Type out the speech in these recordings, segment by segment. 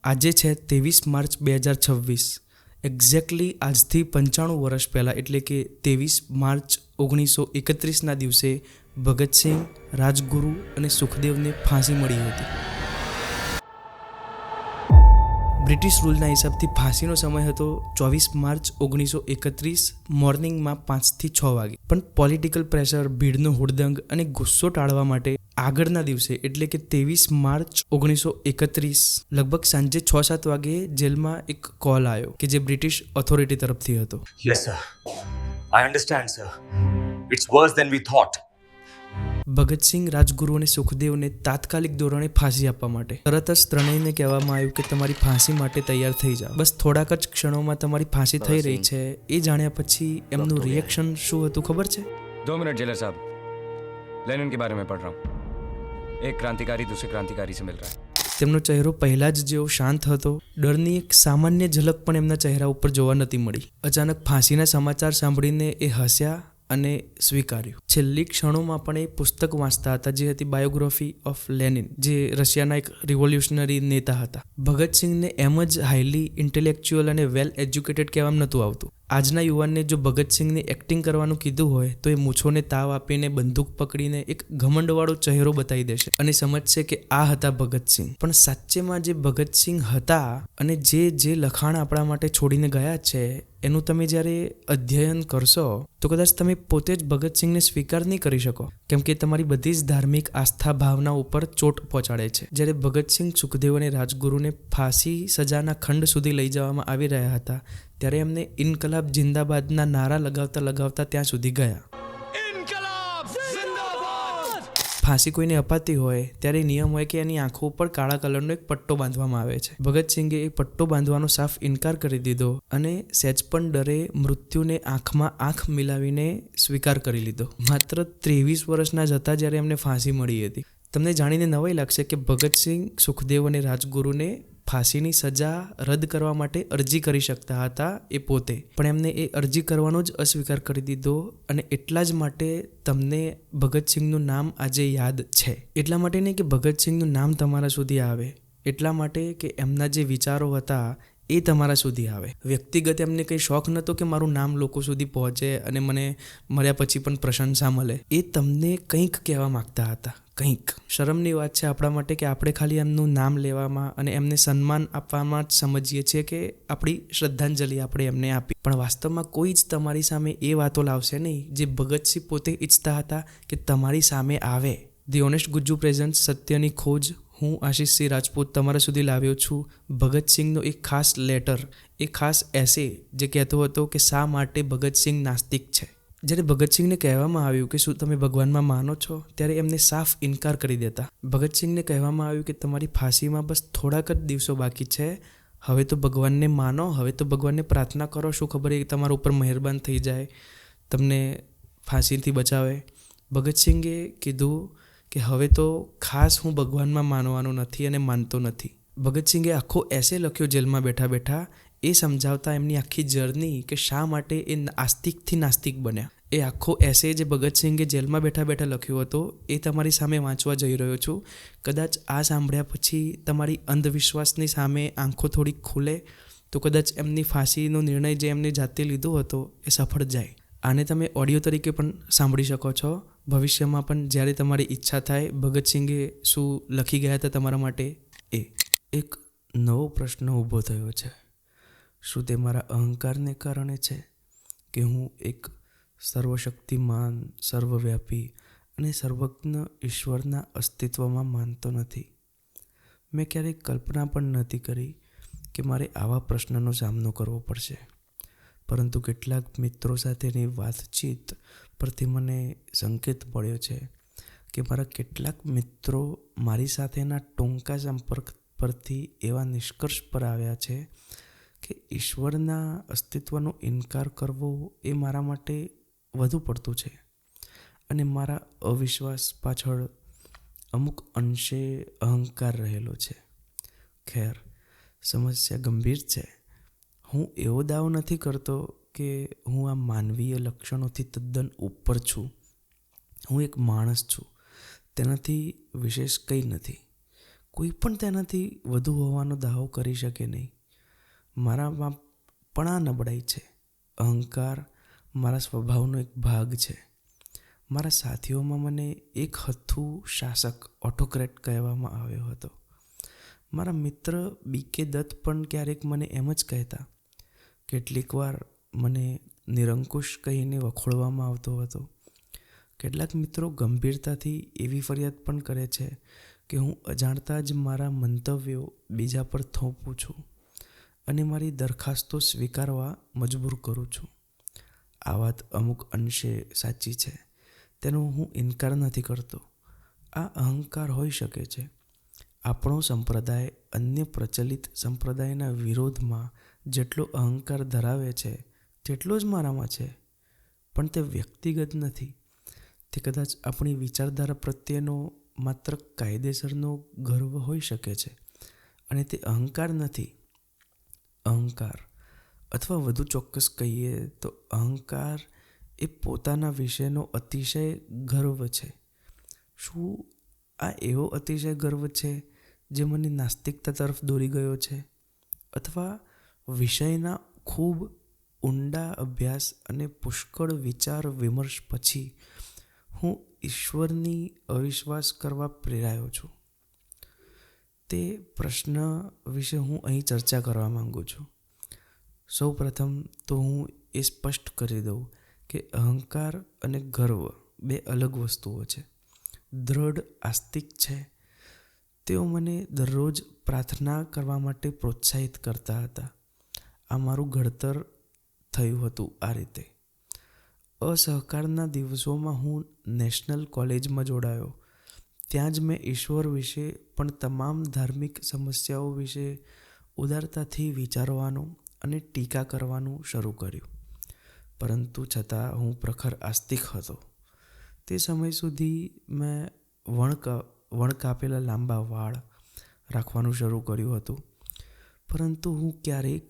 આજે છે 23 March 2026. Exactly આજથી 95 વર્ષ પહેલાં એટલે કે 23 માર્ચ 1931ના દિવસે ભગતસિંહ, રાજગુરુ અને સુખદેવને ફાંસી મળી હતી. બ્રિટિશ રૂલના હિસાબથી ફાંસીનો સમય હતો 24 માર્ચ 1931 મોર્નિંગમાં 5 થી 6 વાગે. પણ પોલિટિકલ પ્રેશર, ભીડનો હુડદંગ અને ગુસ્સો ટાળવા માટે આગળના દિવસે એટલે કે 23 માર્ચ 1931 લગભગ સાંજે 6-7 વાગે જેલમાં એક કોલ આવ્યો કે જે બ્રિટિશ ઓથોરિટી તરફથી હતો. Yes, sir. I understand, sir. It's worse than we thought. Bhagat Singh, રાજગુરુ અને સુખદેવને તાત્કાલિક ધોરણે ફાંસી આપવા માટે તરત જ ત્રણેયને કહેવામાં આવ્યું કે તમારી ફાંસી માટે તૈયાર થઈ જાઓ. બસ થોડાક જ ક્ષણોમાં તમારી ફાંસી થઈ રહી છે. એ જાણ્યા પછી એમનું રિએક્શન શું હતું ખબર છે? 2 मिनट जेलर साहब, लेनिन के बारे में पढ़ रहा हूँ. एक क्रांतिकारी दूसरे क्रांतिकारी से मिल रहा है. તેમનો ચહેરો પહેલા જ જેવો શાંત હતો. ડરની એક સામાન્ય ઝલક પણ એમના ચહેરા ઉપર જોવા નથી મળી. અચાનક ફાંસીના સમાચાર સાંભળીને એ હસ્યા અને સ્વીકાર્યું. છેલ્લી ક્ષણોમાં પણ એ પુસ્તક વાંચતા હતા જે હતી બાયોગ્રાફી ઓફ લેનિન, જે રશિયાના એક રિવોલ્યુશનરી નેતા હતા. ભગતસિંહને એમ જ હાઈલી ઇન્ટેલેક્ચ્યુઅલ અને વેલ એજ્યુકેટેડ કહેવામાં નહોતું આવતું. આજના યુવાનને જો ભગતસિંહને એક્ટિંગ કરવાનું કીધું હોય તો એ મૂછોને તાવ આપીને બંદૂક પકડીને એક ઘમંડવાળો ચહેરો બતાવી દેશે અને સમજશે કે આ હતા ભગતસિંહ. પણ સાચેમાં જે ભગતસિંહ હતા અને જે લખાણ આપણા માટે છોડીને ગયા છે એનું તમે જ્યારે અધ્યયન કરશો તો કદાચ તમે પોતે જ ભગતસિંહને સ્વીકાર નહીં કરી શકો, કેમ કે તમારી બધી જ ધાર્મિક આસ્થા ભાવના ઉપર ચોટ પહોંચાડે છે. જ્યારે ભગતસિંહ, સુખદેવ અને રાજગુરુને ફાંસી સજાના ખંડ સુધી લઈ જવામાં આવી રહ્યા હતા ત્યારે એમને ઇન્કલાબ જિંદાબાદના નારા લગાવતા ત્યાં સુધી ગયા. ફાંસી કોઈને અપાતી હોય ત્યારે નિયમ હોય કે એની આંખો ઉપર કાળા કલરનો એક પટ્ટો બાંધવામાં આવે છે. ભગતસિંહે એ પટ્ટો બાંધવાનો સાફ ઇનકાર કરી દીધો અને સહેજ પણ ડરે મૃત્યુને આંખમાં આંખ મિલાવીને સ્વીકાર કરી લીધો. માત્ર 23 વર્ષના જ હતા જ્યારે એમને ફાંસી મળી હતી. તમને જાણીને નવાઈ લાગશે કે ભગતસિંહ, સુખદેવ અને રાજગુરુને ફાંસીની સજા રદ કરવા માટે અરજી કરી શકતા હતા એ પોતે, પણ એમને એ અરજી કરવાનો જ અસ્વીકાર કરી દીધો. અને એટલા જ માટે તમને ભગતસિંહનું નામ આજે યાદ છે. એટલા માટે નહીં કે ભગતસિંહનું નામ તમારા સુધી આવે, એટલા માટે કે એમના જે વિચારો હતા એ તમારા સુધી આવે. વ્યક્તિગત એમને કંઈ શોખ નહોતો કે મારું નામ લોકો સુધી પહોંચે અને મને મર્યા પછી પણ પ્રશંસા મળે. એ તમને કંઈક કહેવા માગતા હતા, કંઈક. શરમની વાત છે આપણા માટે કે આપણે ખાલી એમનું નામ લેવામાં અને એમને સન્માન આપવામાં જ સમજીએ છીએ કે આપણી શ્રદ્ધાંજલિ આપણે એમને આપી. પણ વાસ્તવમાં કોઈ જ તમારી સામે એ વાતો લાવશે નહીં જે ભગતસિંહ પોતે ઈચ્છતા હતા કે તમારી સામે આવે. ધી ઓનેસ્ટ ગુજ્જુ પ્રેઝન્ટ સત્યની ખોજ. હું આશિષસિંહ રાજપૂત તમારા સુધી લાવ્યો છું ભગતસિંહનો એક ખાસ લેટર, એક ખાસ એસે જે કહેતો હતો કે શા માટે ભગતસિંહ નાસ્તિક છે. જ્યારે ભગતસિંહને કહેવામાં આવ્યું કે શું તમે ભગવાનમાં માનો છો ત્યારે એમને સાફ ઇનકાર કરી દેતા. ભગતસિંહને કહેવામાં આવ્યું કે તમારી ફાંસીમાં બસ થોડાક જ દિવસો બાકી છે, હવે તો ભગવાનને માનો, હવે તો ભગવાનને પ્રાર્થના કરો, શું ખબર એ તમારા ઉપર મહેરબાન થઈ જાય, તમને ફાંસીથી બચાવે. ભગતસિંહે કીધું કે હવે તો ખાસ હું ભગવાનમાં માનવાનો નથી અને માનતો નથી. ભગતસિંહે આખો એસે લખ્યો જેલમાં બેઠા બેઠા, એ સમજાવતા એમની આખી જર્ની કે શા માટે એ આસ્તિકથી નાસ્તિક બન્યા. એ આખો એસે જે ભગતસિંહે જેલમાં બેઠા બેઠા લખ્યો હતો એ તમારી સામે વાંચવા જઈ રહ્યો છું. કદાચ આ સાંભળ્યા પછી તમારી અંધવિશ્વાસની સામે આંખો થોડી ખુલે તો કદાચ એમની ફાંસીનો નિર્ણય જે એમને જાતે લીધો હતો એ સફળ જાય. આને તમે ઓડિયો તરીકે પણ સાંભળી શકો છો ભવિષ્યમાં પણ જ્યારે તમારી ઈચ્છા થાય. ભગતસિંહે શું લખી ગયા હતા તમારા માટે એ. એક નવો પ્રશ્ન ઊભો થયો છે. શું તે મારા અહંકારને કારણે છે કે હું એક સર્વશક્તિમાન, સર્વવ્યાપી અને સર્વજ્ઞ ઈશ્વરના અસ્તિત્વમાં માનતો નથી? મેં ક્યારેય કલ્પના પણ નહોતી કરી કે મારે આવા પ્રશ્નનો સામનો કરવો પડશે, પરંતુ કેટલાક મિત્રો સાથેની વાતચીત પરથી મને સંકેત મળ્યો છે કે મારા કેટલાક મિત્રો મારી સાથેના ટૂંકા સંપર્ક પરથી એવા નિષ્કર્ષ પર આવ્યા છે કે ઈશ્વરના અસ્તિત્વનો ઇનકાર કરવો એ મારા માટે વધુ પડતું છે અને મારા અવિશ્વાસ પાછળ અમુક અંશે અહંકાર રહેલો છે. ખેર, સમસ્યા ગંભીર છે. હું એવો દાવો નથી કરતો કે હું આ માનવીય લક્ષણોથી તદ્દન ઉપર છું. હું એક માણસ છું, તેનાથી વિશેષ કંઈ નથી. કોઈ પણ તેનાથી વધુ હોવાનો દાવો કરી શકે નહીં. મારામાં પણ આ નબળાઈ છે. અહંકાર મારા સ્વભાવનો એક ભાગ છે. મારા સાથીઓમાં મને એક હથ્થું શાસક ઓટોક્રેટ કહેવામાં આવ્યો હતો. મારા મિત્ર BK દત્ત પણ ક્યારેક મને એમ જ કહેતા. કેટલીક વાર મને નિરંકુશ કહીને વખોડવામાં આવતો હતો. કેટલાક મિત્રો ગંભીરતાથી એવી ફરિયાદ પણ કરે છે કે હું અજાણતા જ મારા મંતવ્યો બીજા પર થોપું છું અને મારી દરખાસ્તો સ્વીકારવા મજબૂર કરું છું. આ વાત અમુક અંશે સાચી છે, તેનો હું ઇનકાર નથી કરતો. આ અહંકાર હોઈ શકે છે. આપણો સંપ્રદાય અન્ય પ્રચલિત સંપ્રદાયના વિરોધમાં જેટલો અહંકાર ધરાવે છે તેટલો જ મારામાં છે, પણ તે વ્યક્તિગત નથી. તે કદાચ આપણી વિચારધારા પ્રત્યેનો માત્ર કાયદેસરનો ગર્વ હોઈ શકે છે અને તે અહંકાર નથી. અહંકાર, અથવા વધુ ચોક્કસ કહીએ તો અહંકાર એ પોતાના વિશેનો અતિશય ગર્વ છે. શું આ એવો અતિશય ગર્વ છે જે મને નાસ્તિકતા તરફ દોરી ગયો છે, અથવા વિષયના ખૂબ ઊંડા અભ્યાસ અને પુષ્કળ વિચાર વિમર્શ પછી હું ઈશ્વરની અવિશ્વાસ કરવા પ્રેરાયો છું? તે પ્રશ્ન વિશે હું અહીં ચર્ચા કરવા માંગુ છું. સૌ પ્રથમ તો હું એ સ્પષ્ટ કરી દઉં કે અહંકાર અને ગર્વ બે અલગ વસ્તુઓ છે. દ્રઢ આસ્તિક છે. તેઓ મને દરરોજ પ્રાર્થના કરવા માટે પ્રોત્સાહિત કરતા હતા. આ મારું ઘડતર થયું હતું આ રીતે. અસહકારના દિવસોમાં હું નેશનલ કોલેજમાં જોડાયો. ત્યાં જ મેં ઈશ્વર વિશે પણ તમામ ધાર્મિક સમસ્યાઓ વિશે ઉદારતાથી વિચારવાનું અને ટીકા કરવાનું શરૂ કર્યું. પરંતુ છતાં હું પ્રખર આસ્તિક હતો. તે સમય સુધી મેં વણ કાપેલા લાંબા વાળ રાખવાનું શરૂ કર્યું હતું. પરંતુ હું ક્યારેક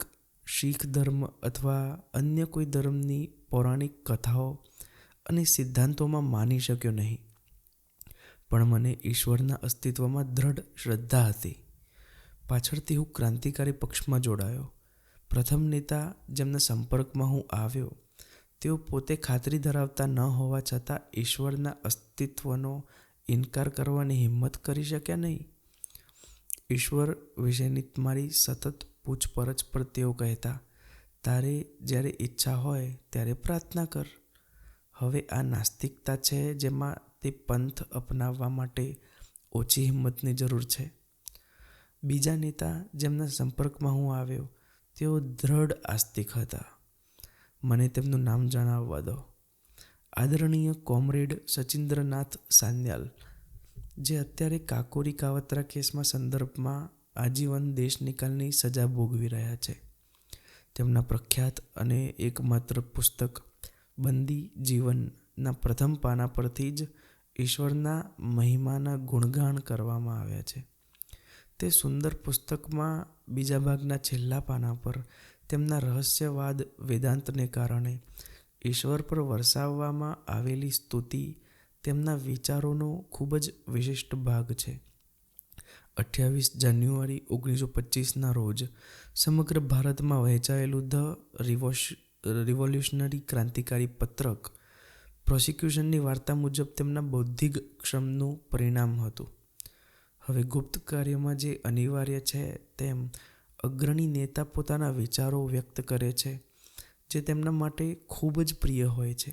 શીખ ધર્મ અથવા અન્ય કોઈ ધર્મની પૌરાણિક કથાઓ અને સિદ્ધાંતોમાં માની શક્યો નહીં. પણ મને ઈશ્વરના અસ્તિત્વમાં દ્રઢ શ્રદ્ધા હતી. પાછળથી હું ક્રાંતિકારી પક્ષમાં જોડાયો. પ્રથમ નેતા જેમના સંપર્કમાં હું આવ્યો તેઓ પોતે ખાતરી ધરાવતા ન હોવા છતાં ઈશ્વરના અસ્તિત્વનો ઇનકાર કરવાની હિંમત કરી શક્યા નહીં. ઈશ્વર વિશેની મારી સતત પૂછપરછ પર તેઓ કહેતા, તારે જ્યારે ઈચ્છા હોય ત્યારે પ્રાર્થના કર. હવે આ નાસ્તિકતા છે જેમાં તે પંથ અપનાવવા માટે ઓછી હિંમતની જરૂર છે. બીજા નેતા જેમના સંપર્કમાં હું આવ્યો તેઓ દ્રઢ આસ્તિક હતા. મને તેમનું નામ જણાવવા દો. આદરણીય કોમરેડ સચિન્દ્રનાથ સાન્યાલ, જે અત્યારે કાકોરી કાવતરા કેસમાં સંદર્ભમાં આજીવન દેશ નિકાલની સજા ભોગવી રહ્યા છે. તેમના પ્રખ્યાત અને એકમાત્ર પુસ્તક બંદી જીવનના પ્રથમ પાના પરથી જ ઈશ્વરના મહિમાના ગુણગાન કરવામાં આવ્યા છે. તે સુંદર પુસ્તકમાં બીજા ભાગના છેલ્લા પાના પર તેમના રહસ્યવાદ વેદાંતને કારણે ઈશ્વર પર વરસાવવામાં આવેલી સ્તુતિ તેમના વિચારોનો ખૂબ જ વિશિષ્ટ ભાગ છે. 28 જાન્યુઆરી 1925ના રોજ સમગ્ર ભારતમાં વહેંચાયેલું ધ રિવોલ્યુશનરી ક્રાંતિકારી પત્રક પ્રોસિક્યુશનની વાર્તા મુજબ તેમના બૌદ્ધિક શ્રમનું પરિણામ હતું. હવે ગુપ્ત કાર્યમાં જે અનિવાર્ય છે તેમ અગ્રણી નેતા પોતાના વિચારો વ્યક્ત કરે છે જે તેમના માટે ખૂબ જ પ્રિય હોય છે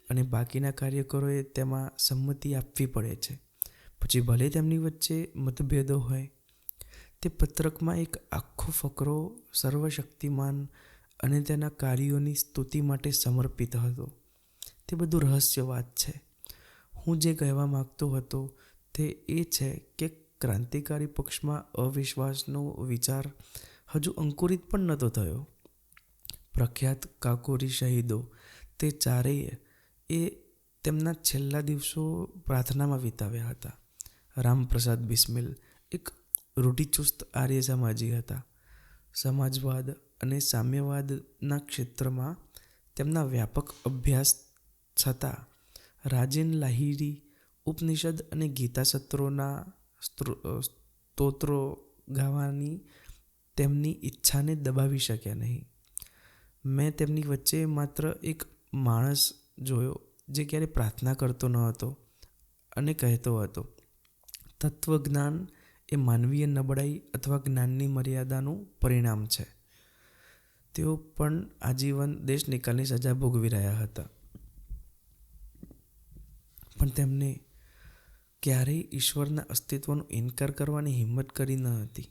અને બાકીના કાર્યકરોએ તેમાં સંમતિ આપવી પડે છે, પછી ભલે તેમની વચ્ચે મતભેદો હોય. તે પત્રકમાં એક આખો ફકરો સર્વશક્તિમાન અને તેના કાર્યોની સ્તુતિ માટે સમર્પિત હતો. તે બધું રહસ્યવાદ છે. હું જે કહેવા માગતો હતો તે એ છે કે ક્રાંતિકારી પક્ષમાં અવિશ્વાસનો વિચાર હજુ અંકુરિત પણ નહોતો થયો. પ્રખ્યાત કાકોરી શહીદો તે ચારેય એ તેમના છેલ્લા દિવસો પ્રાર્થનામાં વિતાવ્યા હતા. રામપ્રસાદ બિસ્મિલ એક રૂઢિચુસ્ત આર્ય સમાજી હતા. સમાજવાદ અને સામ્યવાદના ક્ષેત્રમાં તેમના વ્યાપક અભ્યાસ છતાં રાજેન લાહિરી ઉપનિષદ અને ગીતા સત્રોના સ્તોત્રો ગાવાની તેમની ઈચ્છાને દબાવી શક્યા નહીં. મેં તેમની વચ્ચે માત્ર એક માણસ જોયો જે ક્યારે પ્રાર્થના કરતો ન હતો અને કહેતો હતો, તત્વજ્ઞાન એ માનવીય નબળાઈ અથવા જ્ઞાનની મર્યાદાનું પરિણામ છે. તેઓ પણ આજીવન દેશ નિકાલની સજા ભોગવી રહ્યા હતા, પણ તેમને ક્યારેય ઈશ્વરના અસ્તિત્વનો ઇનકાર કરવાની હિંમત કરી ન હતી.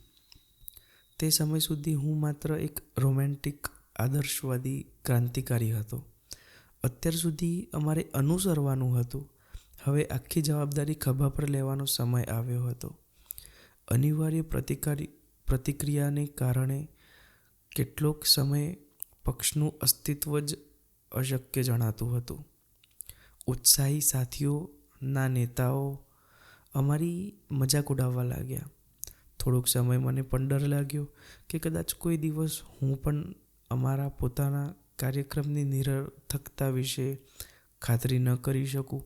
તે સમય સુધી હું માત્ર એક રોમેન્ટિક આદર્શવાદી ક્રાંતિકારી હતો. અત્યાર સુધી અમારે અનુસરવાનું હતું, હવે આખી જવાબદારી ખભા પર લેવાનો સમય આવ્યો હતો. અનિવાર્ય પ્રતિક્રિયાને કારણે કેટલોક સમય પક્ષનું અસ્તિત્વ જ અશક્ય જણાતું હતું. ઉત્સાહી સાથીઓના નેતાઓ અમારી મજાક ઉડાવવા લાગ્યા. થોડોક સમય મને પણ ડર લાગ્યો કે કદાચ કોઈ દિવસ હું પણ અમારા પોતાના કાર્યક્રમની નિરર્થકતા વિશે ખાતરી ન કરી શકું.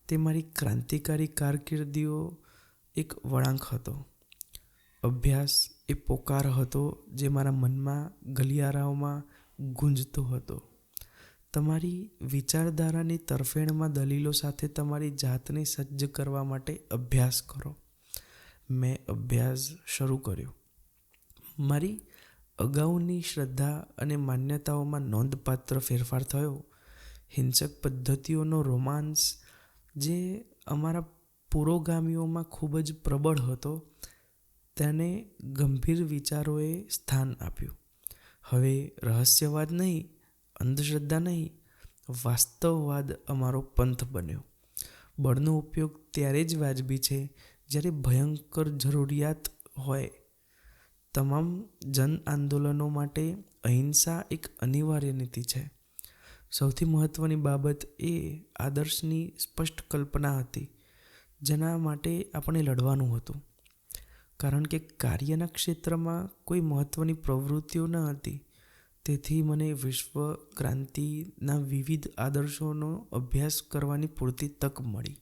તે મારી ક્રાંતિકારી કારકિર્દીનો એક વળાંક હતો. અભ્યાસ એ પોકાર હતો જે મારા મનમાં ગલિયારાઓમાં ગુંજતો હતો. તમારી વિચારધારાની તરફેણમાં દલીલો સાથે તમારી જાતને સજ્જ કરવા માટે અભ્યાસ કરો. મેં અભ્યાસ શરૂ કર્યો. મારી અગાઉની શ્રદ્ધા અને માન્યતાઓમાં નોંધપાત્ર ફેરફાર થયો. હિંસક પદ્ધતિઓનો રોમાંસ જે અમારા પુરોગામીઓમાં ખૂબ જ પ્રબળ હતો, તેને ગંભીર વિચારોએ સ્થાન આપ્યું. હવે રહસ્યવાદ નહીં, અંધશ્રદ્ધા નહીં, વાસ્તવવાદ અમારો પંથ બન્યો. બળનો ઉપયોગ ત્યારે જ વાજબી છે જ્યારે ભયંકર જરૂરિયાત હોય. તમામ જન આંદોલનો માટે અહિંસા એક અનિવાર્ય નીતિ છે. સૌથી મહત્ત્વની બાબત એ આદર્શની સ્પષ્ટ કલ્પના હતી જેના માટે આપણે લડવાનું હતું. કારણ કે કાર્યના ક્ષેત્રમાં કોઈ મહત્ત્વની પ્રવૃત્તિઓ ન હતી, તેથી મને વિશ્વ ક્રાંતિના વિવિધ આદર્શોનો અભ્યાસ કરવાની પૂરતી તક મળી.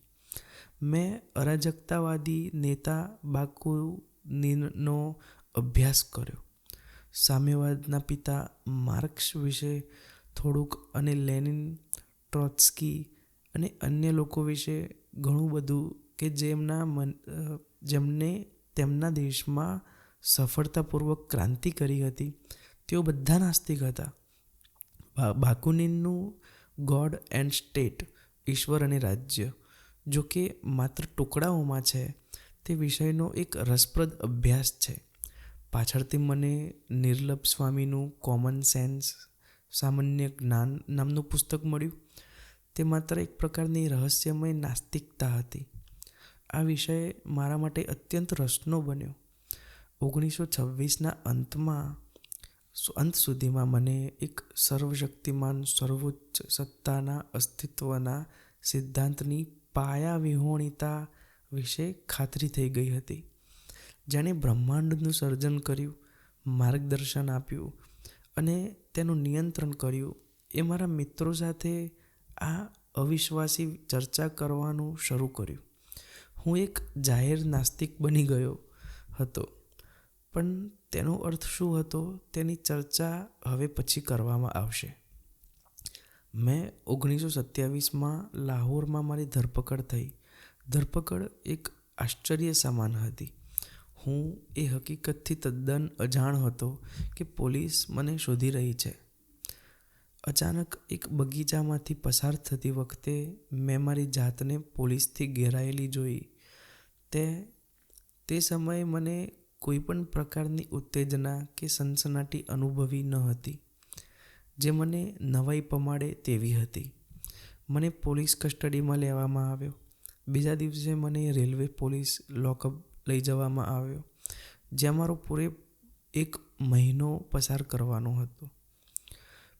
મેં અરાજકતાવાદી નેતા બાકુનીનનો અભ્યાસ કર્યો, સામ્યવાદના પિતા માર્ક્સ વિશે થોડુંક અને લેનિન, ટ્રોત્સ્કી અને અન્ય લોકો વિશે ઘણું બધું કે જેમને તેમના દેશમાં સફળતાપૂર્વક ક્રાંતિ કરી હતી. તેઓ બધા નાસ્તિક હતા. બાકુનીનનું ગોડ એન્ડ સ્ટેટ, ઈશ્વર અને રાજ્ય, જો કે માત્ર ટુકડાઓમાં છે, તે વિષયનો એક રસપ્રદ અભ્યાસ છે. પાછળથી મને નિર્લભ સ્વામીનું કોમન સેન્સ, સામાન્ય જ્ઞાન નામનું પુસ્તક મળ્યું. તે માત્ર એક પ્રકારની રહસ્યમય નાસ્તિકતા હતી. આ વિષય મારા માટે અત્યંત રસનો બન્યો. 1926ના અંત સુધીમાં મને એક સર્વશક્તિમાન સર્વોચ્ચ સત્તાના અસ્તિત્વના સિદ્ધાંતની પાયાવિહોણિતા વિશે ખાતરી થઈ ગઈ હતી. જેણે બ્રહ્માંડનું સર્જન કર્યું, માર્ગદર્શન આપ્યું અને તેનું નિયંત્રણ કર્યું, એ મારા મિત્રો સાથે આ અવિશ્વાસી ચર્ચા કરવાનું શરૂ કર્યું. હું એક જાહેર નાસ્તિક બની ગયો હતો, પણ તેનો અર્થ શું હતો તેની ચર્ચા હવે પછી કરવામાં આવશે. મેં 1927માં લાહોરમાં મારી ધરપકડ થઈ. ધરપકડ એક આશ્ચર્ય સમાન હતી. હું એ હકીકતથી તદ્દન અજાણ હતો કે પોલીસ મને શોધી રહી છે. અચાનક એક બગીચામાંથી પસાર થતી વખતે મેં મારી જાતને પોલીસથી ઘેરાયેલી જોઈ. તે સમયે મને કોઈ પણ પ્રકારની ઉત્તેજના કે સનસનાટી અનુભવી ન હતી, જે મને નવાઈ પમાડે તેવી હતી. મને પોલીસ કસ્ટડીમાં લેવામાં આવ્યો. બીજા દિવસે મને રેલવે પોલીસ લોકઅપ લઈ જવામાં આવ્યો, જ્યાં મારો પૂરે 1 મહિનો પસાર કરવાનો હતો.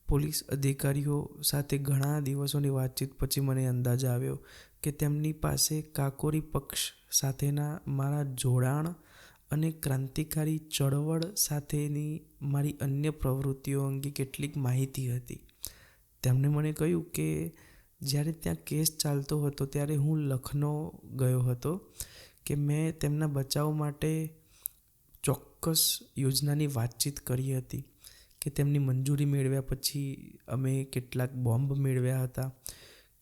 પોલીસ અધિકારીઓ સાથે ઘણા દિવસોની વાતચીત પછી મને અંદાજ આવ્યો કે તેમની પાસે કાકોરી પક્ષ સાથેના મારા જોડાણ અને ક્રાંતિકારી ચળવળ સાથેની મારી અન્ય પ્રવૃત્તિઓ અંગે કેટલીક માહિતી હતી. તેમણે મને કહ્યું કે જ્યારે ત્યાં કેસ ચાલતો હતો ત્યારે હું લખનૌ ગયો હતો કે મેં તેમના બચાવ માટે ચોક્કસ યોજનાની વાતચીત કરી હતી, કે તેમની મંજૂરી મેળવ્યા પછી અમે કેટલાક બોમ્બ મેળવ્યા હતા,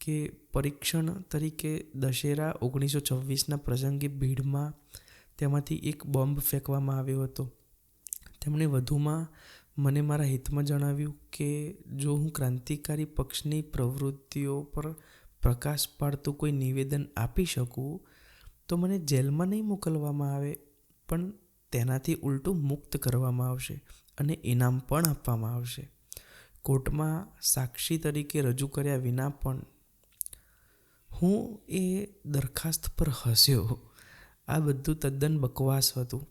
કે પરીક્ષણ તરીકે દશેરા 1926ના પ્રસંગે ભીડમાં તેમાંથી એક બોમ્બ ફેંકવામાં આવ્યો હતો. તેમણે વધુમાં મને મારા હિતમાં જણાવ્યું કે જો હું ક્રાંતિકારી પક્ષની પ્રવૃત્તિઓ પર પ્રકાશ પાડતું કોઈ નિવેદન આપી શકું તો મને જેલમાં નહીં મોકલવામાં આવે, પણ તેનાથી ઉલટું મુક્ત કરવામાં આવશે અને ઇનામ પણ આપવામાં આવશે. કોર્ટમાં સાક્ષી તરીકે રજૂ કર્યા વિના પણ. હું એ દરખાસ્ત પર હસ્યો. આ બધું તદ્દન બકવાસ હતું.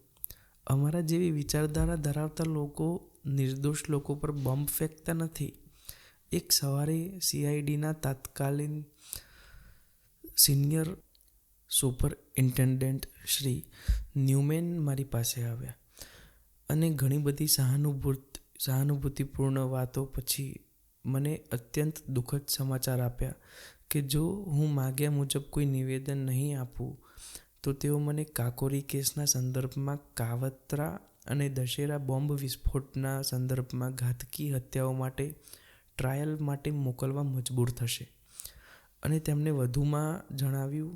અમારા જેવી વિચારધારા ધરાવતા લોકો નિર્દોષ લોકો પર બોમ્બ ફેંકતા નથી. એક સવારે CIDના તાત્કાલિન સિનિયર સુપરિન્ટેન્ડન્ટ શ્રી ન્યુમેન મારી પાસે આવ્યા અને ઘણી બધી સહાનુભૂતિપૂર્ણ વાતો પછી મને અત્યંત દુઃખદ સમાચાર આપ્યા કે જો હું માગ્યા મુજબ કોઈ નિવેદન નહીં આપું તો તેઓ મને કાકોરી કેસના સંદર્ભમાં કાવતરા અને દશેરા બોમ્બ વિસ્ફોટના સંદર્ભમાં ઘાતકી હત્યાઓ માટે ટ્રાયલ માટે મોકલવા મજબૂર થશે. અને તેમણે વધુમાં જણાવ્યું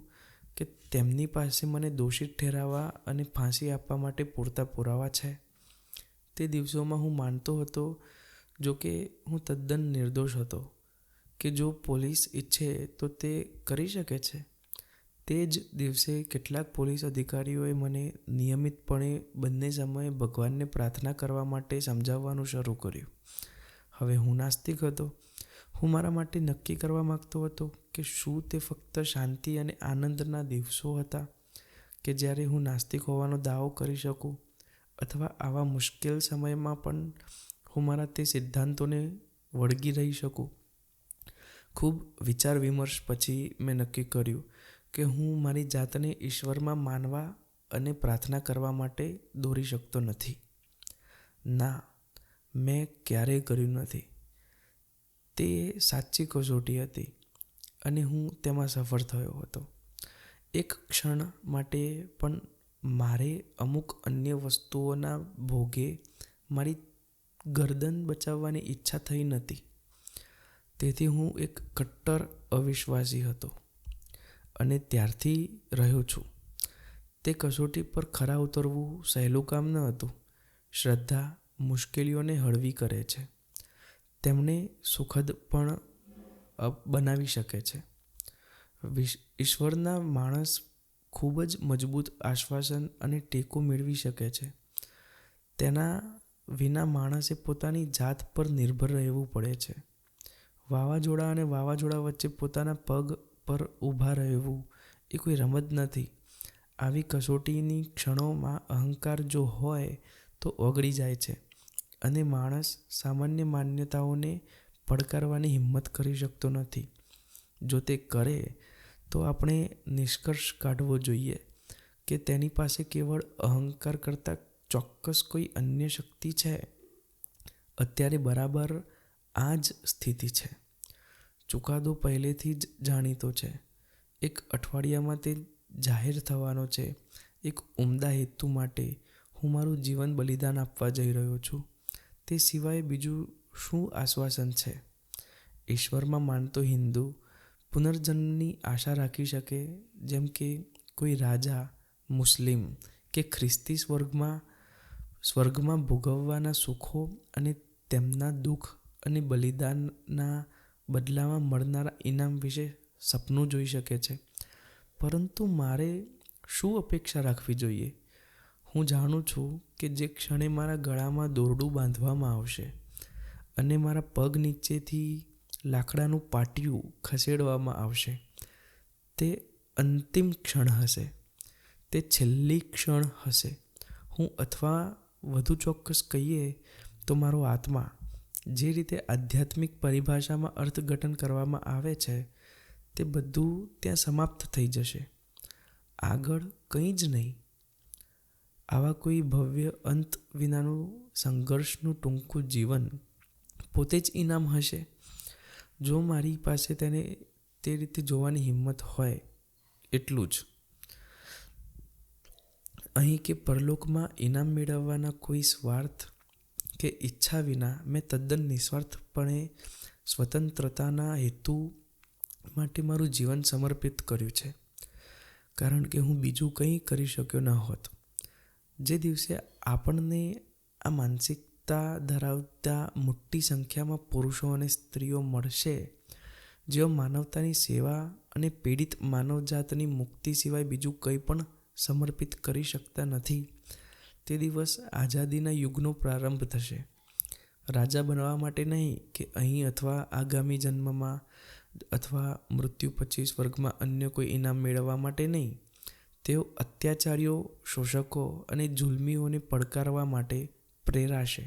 કે તેમની પાસે મને દોષિત ઠેરાવવા અને ફાંસી આપવા માટે પૂરતા પુરાવા છે. તે દિવસોમાં હું માનતો હતો, જો કે હું તદ્દન નિર્દોષ હતો, કે જો પોલીસ ઈચ્છે તો તે કરી શકે છે. તે જ દિવસે કેટલાક પોલીસ અધિકારીઓએ મને નિયમિતપણે બંને સમયે ભગવાનને પ્રાર્થના કરવા માટે સમજાવવાનું શરૂ કર્યું. હવે હું નાસ્તિક હતો. હું મારા માટે નક્કી કરવા માગતો હતો કે શું તે ફક્ત શાંતિ અને આનંદના દિવસો હતા કે જ્યારે હું નાસ્તિક હોવાનો દાવો કરી શકું, અથવા આવા મુશ્કેલ સમયમાં પણ હું મારા તે સિદ્ધાંતોને વળગી રહી શકું. ખૂબ વિચાર વિમર્શ પછી મેં નક્કી કર્યું કે હું મારી જાતને ઈશ્વરમાં માનવા અને પ્રાર્થના કરવા માટે દોરી શકતો નથી. ના, મેં ક્યારેય કર્યું નથી. તે સાચી કસોટી હતી અને હું તેમાં સફળ થયો હતો. એક ક્ષણ માટે પણ મારે અમુક અન્ય વસ્તુઓના ભોગે મારી ગરદન બચાવવાની ઈચ્છા થઈ નહોતી. તેથી હું એક કટ્ટર અવિશ્વાસી હતો અને ત્યારથી રહ્યો છું. તે કસોટી પર ખરા ઉતરવું સહેલું કામ ન હતું. શ્રદ્ધા મુશ્કેલીઓને હળવી કરે છે, તેમને સુખદ પણ બનાવી શકે છે. ઈશ્વરના માણસ ખૂબ જ મજબૂત આશ્વાસન અને ટેકો મેળવી શકે છે. તેના વિના માણસે પોતાની જાત પર નિર્ભર રહેવું પડે છે. વાવાઝોડા અને વાવાઝોડા વચ્ચે પોતાના પગ પર ઊભા રહેવું એ કોઈ રમત નથી. આવી કસોટીની ક્ષણોમાં અહંકાર જો હોય તો ઓગળી જાય છે અને માણસ સામાન્ય માન્યતાઓને પડકારવાની હિંમત કરી શકતો નથી. જો તે કરે તો આપણે નિષ્કર્ષ કાઢવો જોઈએ કે તેની પાસે કેવળ અહંકાર કરતાં ચોક્કસ કોઈ અન્ય શક્તિ છે. અત્યારે બરાબર આ જ સ્થિતિ છે. ચુકાદો પહેલેથી જ જાણીતો છે. એક અઠવાડિયામાં તે જાહેર થવાનો છે. એક ઉમદા હેતુ માટે હું મારું જીવન બલિદાન આપવા જઈ રહ્યો છું. તે સિવાય બીજું શું આશ્વાસન છે? ઈશ્વરમાં માનતો હિન્દુ પુનર્જન્મની આશા રાખી શકે, જેમ કે કોઈ રાજા, મુસ્લિમ કે ખ્રિસ્તી સ્વર્ગમાં ભોગવવાના સુખો અને તેમના દુઃખ અને બલિદાનના બદલામાં મળનારા ઇનામ વિશે સપનું જોઈ શકે છે. પરંતુ મારે શું અપેક્ષા રાખવી જોઈએ? હું જાણું છું કે જે ક્ષણે મારા ગળામાં દોરડું બાંધવામાં આવશે અને મારા પગ નીચેથી લાકડાનું પાટિયું ખસેડવામાં આવશે, તે અંતિમ ક્ષણ હશે. તે છેલ્લી ક્ષણ હશે. હું, અથવા વધુ ચોક્કસ કહીએ તો મારો આત્મા, જે રીતે આધ્યાત્મિક પરિભાષામાં અર્થઘટન કરવામાં આવે છે, તે બધું ત્યાં સમાપ્ત થઈ જશે. આગળ કંઈ જ નહીં. આવા કોઈ ભવ્ય અંત વિનાનું સંઘર્ષનું ટૂંકું જીવન પોતે જ ઇનામ હશે. જો મારી પાસે તેને તે રીતે જોવાની હિંમત હોય એટલું જ. અહીં કે પરલોકમાં ઇનામ મેળવવાના કોઈ સ્વાર્થ કે ઈચ્છા વિના મેં તદ્દન નિસ્વાર્થપણે સ્વતંત્રતાના હેતુ માટે મારું જીવન સમર્પિત કર્યું છે, કારણ કે હું બીજું કંઈ કરી શક્યો ન હોત. જે દિવસે આપણને આ માનસિકતા ધરાવતા મોટી સંખ્યામાં પુરુષો અને સ્ત્રીઓ મળશે, જેઓ માનવતાની સેવા અને પીડિત માનવજાતની મુક્તિ સિવાય બીજું કંઈ પણ સમર્પિત કરી શકતા નથી, તે દિવસ આઝાદીના યુગનો પ્રારંભ થશે. રાજા બનવા માટે નહીં કે અહીં અથવા આગામી જન્મમાં અથવા મૃત્યુ પછી સ્વર્ગમાં અન્ય કોઈ ઇનામ મેળવવા માટે નહીં. તેઓ અત્યાચારીઓ, શોષકો અને જુલ્મીઓને પડકારવા માટે પ્રેરાશે,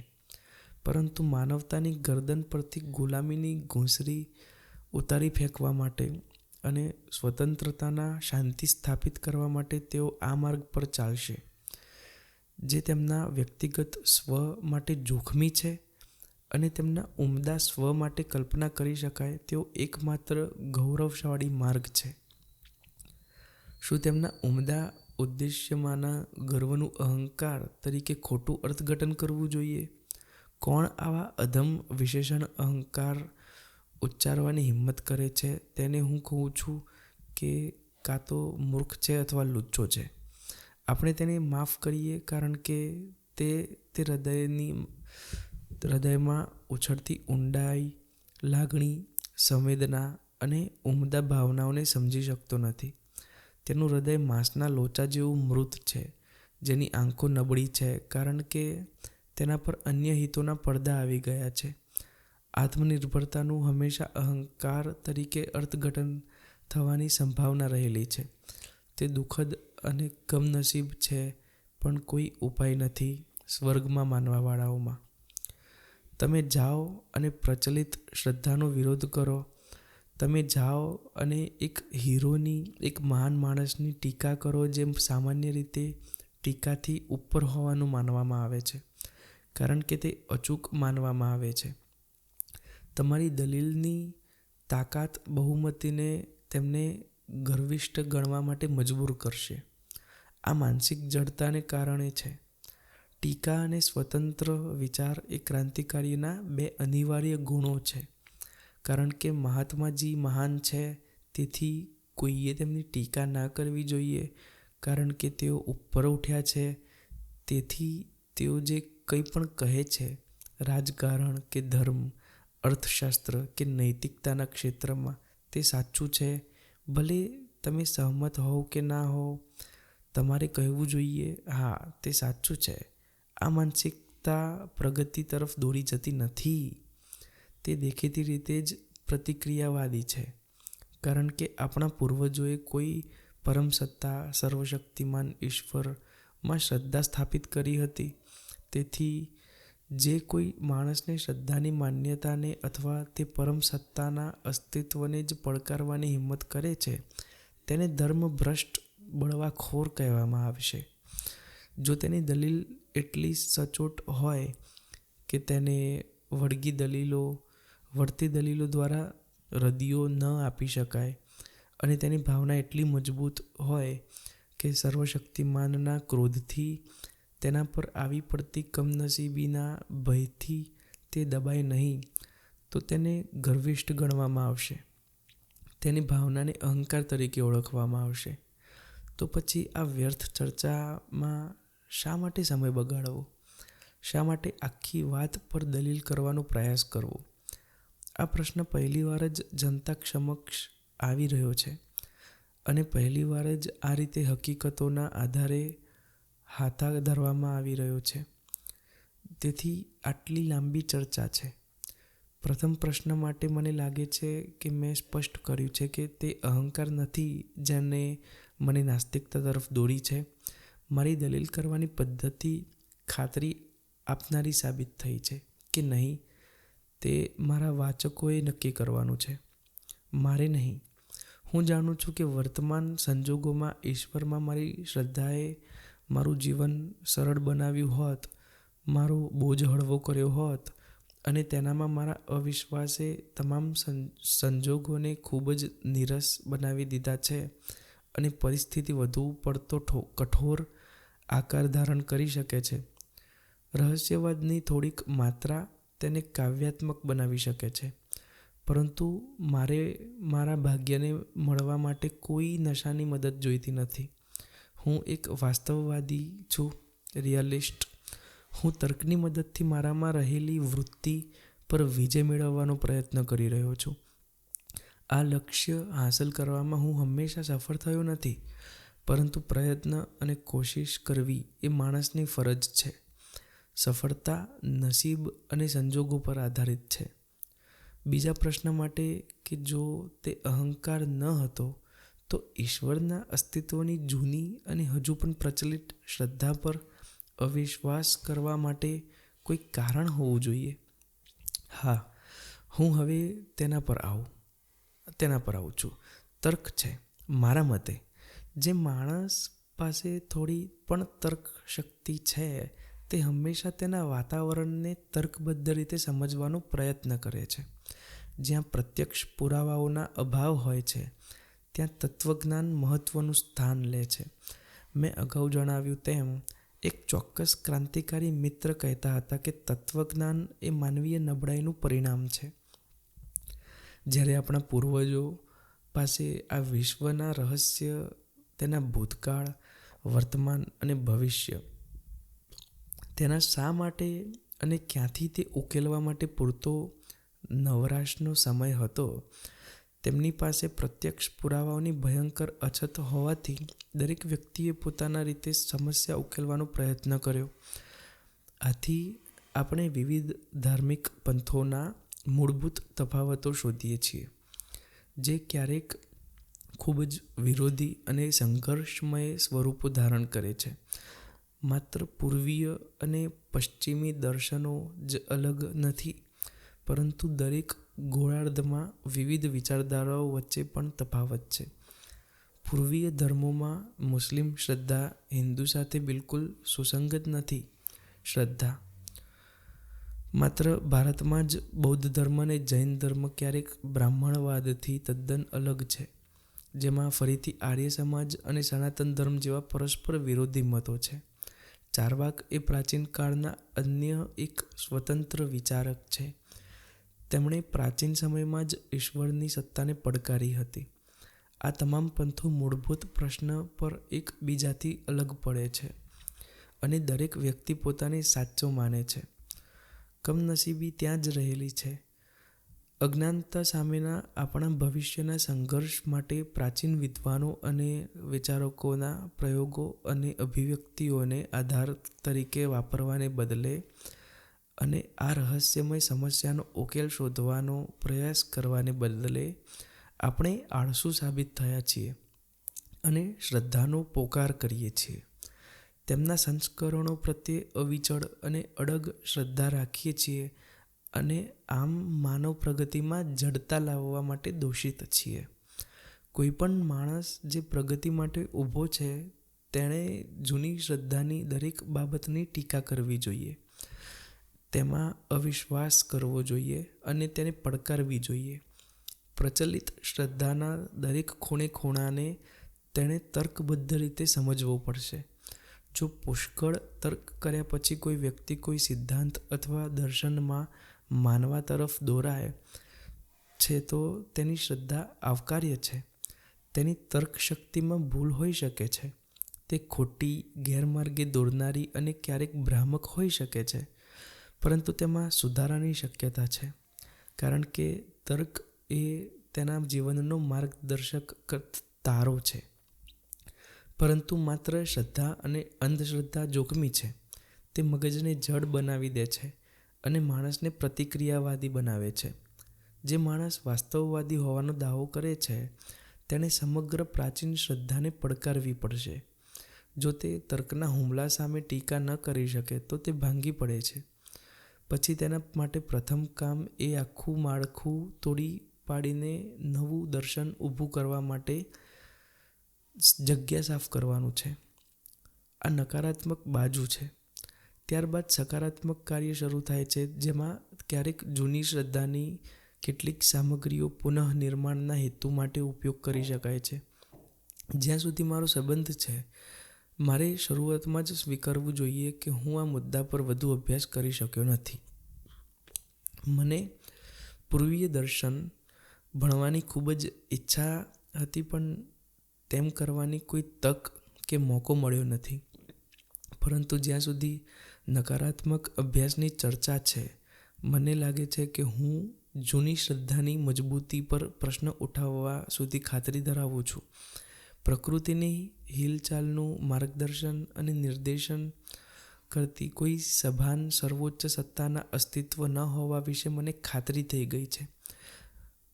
પરંતુ માનવતાની ગરદન પરથી ગુલામીની ઘૂંસરી ઉતારી ફેંકવા માટે અને સ્વતંત્રતાના શાંતિ સ્થાપિત કરવા માટે તેઓ આ માર્ગ પર ચાલશે, જે તેમના વ્યક્તિગત સ્વ માટે જોખમી છે અને તેમના ઉમદા સ્વ માટે કલ્પના કરી શકાય તેવો એકમાત્ર ગૌરવશાળી માર્ગ છે. શું તેમના ઉમદા ઉદ્દેશ્યમાંના ગર્વનું અહંકાર તરીકે ખોટું અર્થઘટન કરવું જોઈએ? કોણ આવા અધમ વિશેષણ અહંકાર ઉચ્ચારવાની હિંમત કરે છે, તેને હું કહું છું કે કાં તો મૂર્ખ છે અથવા લુચ્ચો છે. આપણે તેને માફ કરીએ કારણ કે તે હૃદયમાં ઉછળતી ઊંડાઈ, લાગણી, સંવેદના અને ઉમદા ભાવનાઓને સમજી શકતો નથી. તેનું હૃદય માંસના લોચા જેવું મૃત છે, જેની આંખો નબળી છે કારણ કે તેના પર અન્ય હિતોના પડદા આવી ગયા છે. આત્મનિર્ભરતાનું હંમેશા અહંકાર તરીકે અર્થઘટન થવાની સંભાવના રહેલી છે. તે દુઃખદ અને કમનસીબ છે, પણ કોઈ ઉપાય નથી સ્વર્ગમાં માનવાવાળાઓમાં. તમે જાઓ અને પ્રચલિત શ્રદ્ધાનો વિરોધ કરો. તમે જાઓ અને એક હીરોની, એક મહાન માણસની ટીકા કરો, જેમ સામાન્ય રીતે ટીકાથી ઉપર હોવાનું માનવામાં આવે છે, કારણ કે તે અચૂક માનવામાં આવે છે. તમારી દલીલની તાકાત બહુમતીને તેમને ગર્વિષ્ઠ ગણવા માટે મજબૂર કરશે. આ માનસિક જડતાને કારણે છે. ટીકા અને સ્વતંત્ર વિચાર એ ક્રાંતિકારીના બે અનિવાર્ય ગુણો છે, કારણ કે મહાત્માજી મહાન છે, તેથી કોઈએ તેમની ટીકા ના કરવી જોઈએ, કારણ કે તેઓ ઉપર ઉઠ્યા છે. તેથી તેઓ જે કંઈ પણ કહે છે, રાજકારણ કે ધર્મ, અર્થશાસ્ત્ર કે નૈતિકતાના ક્ષેત્રમાં, તે સાચું છે. ભલે તમે સહમત હોવ કે ના હોવ, તમારે કહેવું જોઈએ, હા, તે સાચું છે. આ માનસિકતા પ્રગતિ તરફ દોરી જતી નથી. તે દેખીતી રીતે જ પ્રતિક્રિયાવાદી છે, કારણ કે આપણા પૂર્વજોએ કોઈ પરમ સત્તા, સર્વશક્તિમાન ઈશ્વરમાં શ્રદ્ધા સ્થાપિત કરી હતી. તેથી જે કોઈ માણસને શ્રદ્ધાની માન્યતાને અથવા તે પરમ સત્તાના અસ્તિત્વને જ પડકારવાની હિંમત કરે છે, તેને ધર્મભ્રષ્ટ, બળવાખોર કહેવામાં આવશે. જો તેની દલીલ એટલી સચોટ હોય કે તેને વળતી દલીલો દ્વારા રદિયો ન આપી શકાય, અને તેની ભાવના એટલી મજબૂત હોય કે સર્વશક્તિમાનના ક્રોધથી, તેના પર આવી પડતી કમનસીબીના ભયથી તે દબાય નહીં, તો તેને ગર્વિષ્ઠ ગણવામાં આવશે. તેની ભાવનાને અહંકાર તરીકે ઓળખવામાં આવશે. તો પછી આ વ્યર્થ ચર્ચામાં શા માટે સમય બગાડવો? શા માટે આખી વાત પર દલીલ કરવાનો પ્રયાસ કરવો? આ પ્રશ્ન પહેલીવાર જ જનતા સમક્ષ આવી રહ્યો છે, અને પહેલીવાર જ આ રીતે હકીકતોના આધારે હાથા ધરવામાં આવી રહ્યો છે. તેથી આટલી લાંબી ચર્ચા છે. પ્રથમ પ્રશ્ન માટે મને લાગે છે કે મેં સ્પષ્ટ કર્યું છે કે તે અહંકાર નથી જેને મને નાસ્તિકતા તરફ દોરી છે. મારી દલીલ કરવાની પદ્ધતિ ખાતરી આપનારી સાબિત થઈ છે કે નહીં, તે મારા વાચકોએ નક્કી કરવાનું છે, મારે નહીં. હું જાણું છું કે વર્તમાન સંજોગોમાં ઈશ્વરમાં મારી શ્રદ્ધાએ મારું જીવન સરળ બનાવ્યું હોત, મારો બોજ હળવો કર્યો હોત, અને તેનામાં મારા અવિશ્વાસે તમામ સંજોગોને ખૂબ જ નીરસ બનાવી દીધા છે, અને પરિસ્થિતિ વધુ પડતો કઠોર આકાર ધારણ કરી શકે છે. રહસ્યવાદની થોડીક માત્રા તેને કાવ્યાત્મક બનાવી શકે છે, પરંતુ મારે મારા ભાગ્યને મળવા માટે કોઈ નશાની મદદ જોઈતી નથી. હું એક વાસ્તવવાદી છું, રિયાલિસ્ટ. હું તર્કની મદદથી મારામાં રહેલી વૃત્તિ પર વિજય મેળવવાનો પ્રયત્ન કરી રહ્યો છું. આ લક્ષ્ય હાંસલ કરવામાં હું હંમેશા સફળ થયો નથી, પરંતુ પ્રયત્ન અને કોશિશ કરવી એ માણસની ફરજ છે. સફળતા નસીબ અને સંજોગો પર આધારિત છે. બીજા પ્રશ્ન માટે કે જો તે અહંકાર ન હતો, તો ઈશ્વરના અસ્તિત્વની જૂની અને હજુ પણ પ્રચલિત શ્રદ્ધા પર અવિશ્વાસ કરવા માટે કોઈ કારણ હોવું જોઈએ. હા, હું હવે તેના પર આવું છું. તર્ક છે. મારા મતે, જે માણસ પાસે થોડી પણ તર્ક શક્તિ છે, તે હંમેશા તેના વાતાવરણને તર્કબદ્ધ રીતે સમજવાનો પ્રયત્ન કરે છે. જ્યાં પ્રત્યક્ષ પુરાવાઓના અભાવ હોય છે, ત્યાં તત્વજ્ઞાન મહત્વનું સ્થાન લે છે. મેં અગાઉ જણાવ્યું તેમ, એક ચોક્કસ ક્રાંતિકારી મિત્ર કહેતા હતા કે તત્વજ્ઞાન એ માનવીય નબળાઈનું પરિણામ છે. જ્યારે આપણા પૂર્વજો પાસે આ વિશ્વના રહસ્ય, તેના ભૂતકાળ, વર્તમાન અને ભવિષ્ય, તેના શા માટે અને ક્યાંથી તે ઉકેલવા માટે પૂરતો નવરાશનો સમય હતો, તેમની પાસે પ્રત્યક્ષ પુરાવાઓની ભયંકર અછત હોવાથી દરેક વ્યક્તિએ પોતાના રીતે સમસ્યા ઉકેલવાનો પ્રયત્ન કર્યો. આથી આપણે વિવિધ ધાર્મિક પંથોના મૂળભૂત તફાવતો શોધીએ છીએ, જે ક્યારેક ખૂબ જ વિરોધી અને સંઘર્ષમય સ્વરૂપો ધારણ કરે છે. માત્ર પૂર્વીય અને પશ્ચિમી દર્શનો જ અલગ નથી, પરંતુ દરેક ગોળાર્ધમાં વિવિધ વિચારધારાઓ વચ્ચે પણ તફાવત છે. પૂર્વીય ધર્મોમાં મુસ્લિમ શ્રદ્ધા હિન્દુ સાથે બિલકુલ સુસંગત નથી. શ્રદ્ધા માત્ર ભારતમાં જ બૌદ્ધ ધર્મ અને જૈન ધર્મ ક્યારેક બ્રાહ્મણવાદથી તદ્દન અલગ છે, જેમાં ફરીથી આર્ય સમાજ અને સનાતન ધર્મ જેવા પરસ્પર વિરોધી મતો છે. ચાર્વાક એ પ્રાચીન કાળના અન્ય એક સ્વતંત્ર વિચારક છે. તેમણે પ્રાચીન સમયમાં જ ઈશ્વરની સત્તાને પડકારી હતી. આ તમામ પંથો મૂળભૂત પ્રશ્ન પર એકબીજાથી અલગ પડે છે અને દરેક વ્યક્તિ પોતાને સાચો માને છે. કમનસીબી ત્યાં જ રહેલી છે. અજ્ઞાનતા સામેના આપણા ભવિષ્યના સંઘર્ષ માટે પ્રાચીન વિદ્વાનો અને વિચારકોના પ્રયોગો અને અભિવ્યક્તિઓને આધાર તરીકે વાપરવાને બદલે અને આ રહસ્યમય સમસ્યાનો ઉકેલ શોધવાનો પ્રયાસ કરવાને બદલે આપણે આળસુ સાબિત થયા છીએ અને શ્રદ્ધાનો પોકાર કરીએ છીએ. તેમના સંસ્કરણો પ્રત્યે અવિચળ અને અડગ શ્રદ્ધા રાખીએ છીએ અને આમ માનવ પ્રગતિમાં જડતા લાવવા માટે દોષિત છીએ. કોઈપણ માણસ જે પ્રગતિ માટે ઊભો છે, તેણે જૂની શ્રદ્ધાની દરેક બાબતની ટીકા કરવી જોઈએ, તેમાં અવિશ્વાસ કરવો જોઈએ અને તેને પડકારવી જોઈએ. પ્રચલિત શ્રદ્ધાના દરેક ખૂણાને તેણે તર્કબદ્ધ રીતે સમજવો પડશે. જો પુષ્કળ તર્ક કર્યા પછી કોઈ વ્યક્તિ કોઈ સિદ્ધાંત અથવા દર્શનમાં માનવા તરફ દોરાય છે, તો તેની શ્રદ્ધા આવકાર્ય છે. તેની તર્કશક્તિમાં ભૂલ હોઈ શકે છે. તે ખોટી, ગેરમાર્ગે દોરનારી અને ક્યારેક ભ્રામક હોઈ શકે છે, પરંતુ તેમાં સુધારાની શક્યતા છે, કારણ કે તર્ક એ તેના જીવનનો માર્ગદર્શક તારો છે. પરંતુ માત્ર શ્રદ્ધા અને અંધશ્રદ્ધા જોખમી છે. તે મગજને જડ બનાવી દે છે અને માણસને પ્રતિક્રિયાવાદી બનાવે છે. જે માણસ વાસ્તવવાદી હોવાનો દાવો કરે છે, તેણે સમગ્ર પ્રાચીન શ્રદ્ધાને પડકારવી પડશે. જો તે તર્કના હુમલા સામે ટીકા ન કરી શકે, તો તે ભાંગી પડે છે. પછી તેના માટે પ્રથમ કામ એ આખું માળખું તોડી પાડીને નવું દર્શન ઊભું કરવા માટે જગ્યા સાફ કરવાનું છે. આ નકારાત્મક બાજુ છે. ત્યારબાદ સકારાત્મક કાર્ય શરૂ થાય છે, જેમાં ક્યારેક જૂની શ્રદ્ધાની કેટલીક સામગ્રીઓ પુનઃનિર્માણના હેતુ માટે ઉપયોગ કરી શકાય છે. જ્યાં સુધી મારો સંબંધ છે, મારે શરૂઆતમાં જ સ્વીકારવું જોઈએ કે હું આ મુદ્દા પર વધુ અભ્યાસ કરી શક્યો નથી. મને પૂર્વીય દર્શન ભણવાની ખૂબ જ ઈચ્છા હતી, પણ તેમ કરવાની કોઈ તક કે મોકો મળ્યો નથી. પરંતુ જ્યાં સુધી નકારાત્મક અભ્યાસની ચર્ચા છે, મને લાગે છે કે હું જૂની શ્રદ્ધાની મજબૂતી પર પ્રશ્ન ઉઠાવવા સુધી ખાતરી ધરાવું છું. પ્રકૃતિની હિલચાલનું માર્ગદર્શન અને નિર્દેશન કરતી કોઈ સભાન સર્વોચ્ચ સત્તાના અસ્તિત્વ ન હોવા વિશે મને ખાતરી થઈ ગઈ છે.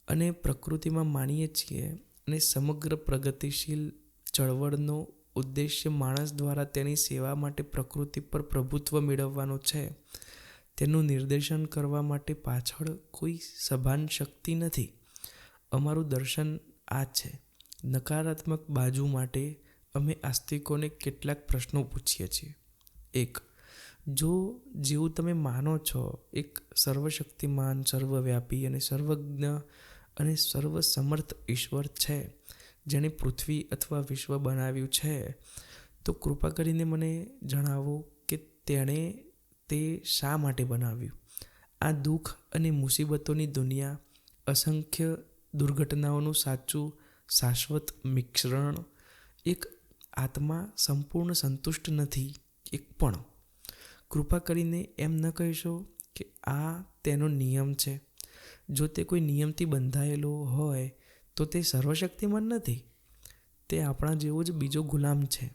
અને પ્રકૃતિમાં માનીએ છીએ અને સમગ્ર પ્રગતિશીલ ચળવળનો ઉદ્દેશ્ય માણસ દ્વારા તેની સેવા માટે પ્રકૃતિ પર પ્રભુત્વ મેળવવાનો છે. તેનું નિર્દેશન કરવા માટે પાછળ કોઈ સભાન શક્તિ નથી. અમારું દર્શન આ છે. નકારાત્મક બાજુ માટે અમે આસ્તિકોને કેટલાક પ્રશ્નો પૂછીએ છીએ. 1. જો જેવું તમે માનો છો એક સર્વશક્તિમાન, સર્વવ્યાપી અને સર્વજ્ઞ અને સર્વસમર્થ ઈશ્વર છે જેણે પૃથ્વી અથવા વિશ્વ બનાવ્યું છે, તો કૃપા કરીને મને જણાવો કે તેણે તે શા માટે બનાવ્યું. આ દુઃખ અને મુસીબતોની દુનિયા, અસંખ્ય દુર્ઘટનાઓનું સાચું શાશ્વત મિશ્રણ. એક આત્મા સંપૂર્ણ સંતુષ્ટ નથી એક પણ. કૃપા કરીને એમ ન કહેશો કે આ તેનો નિયમ છે. જો તે કોઈ નિયમથી બંધાયેલો હોય તો તે સર્વશક્તિમાન નથી. તે આપણા જેવો જ બીજો ગુલામ છે.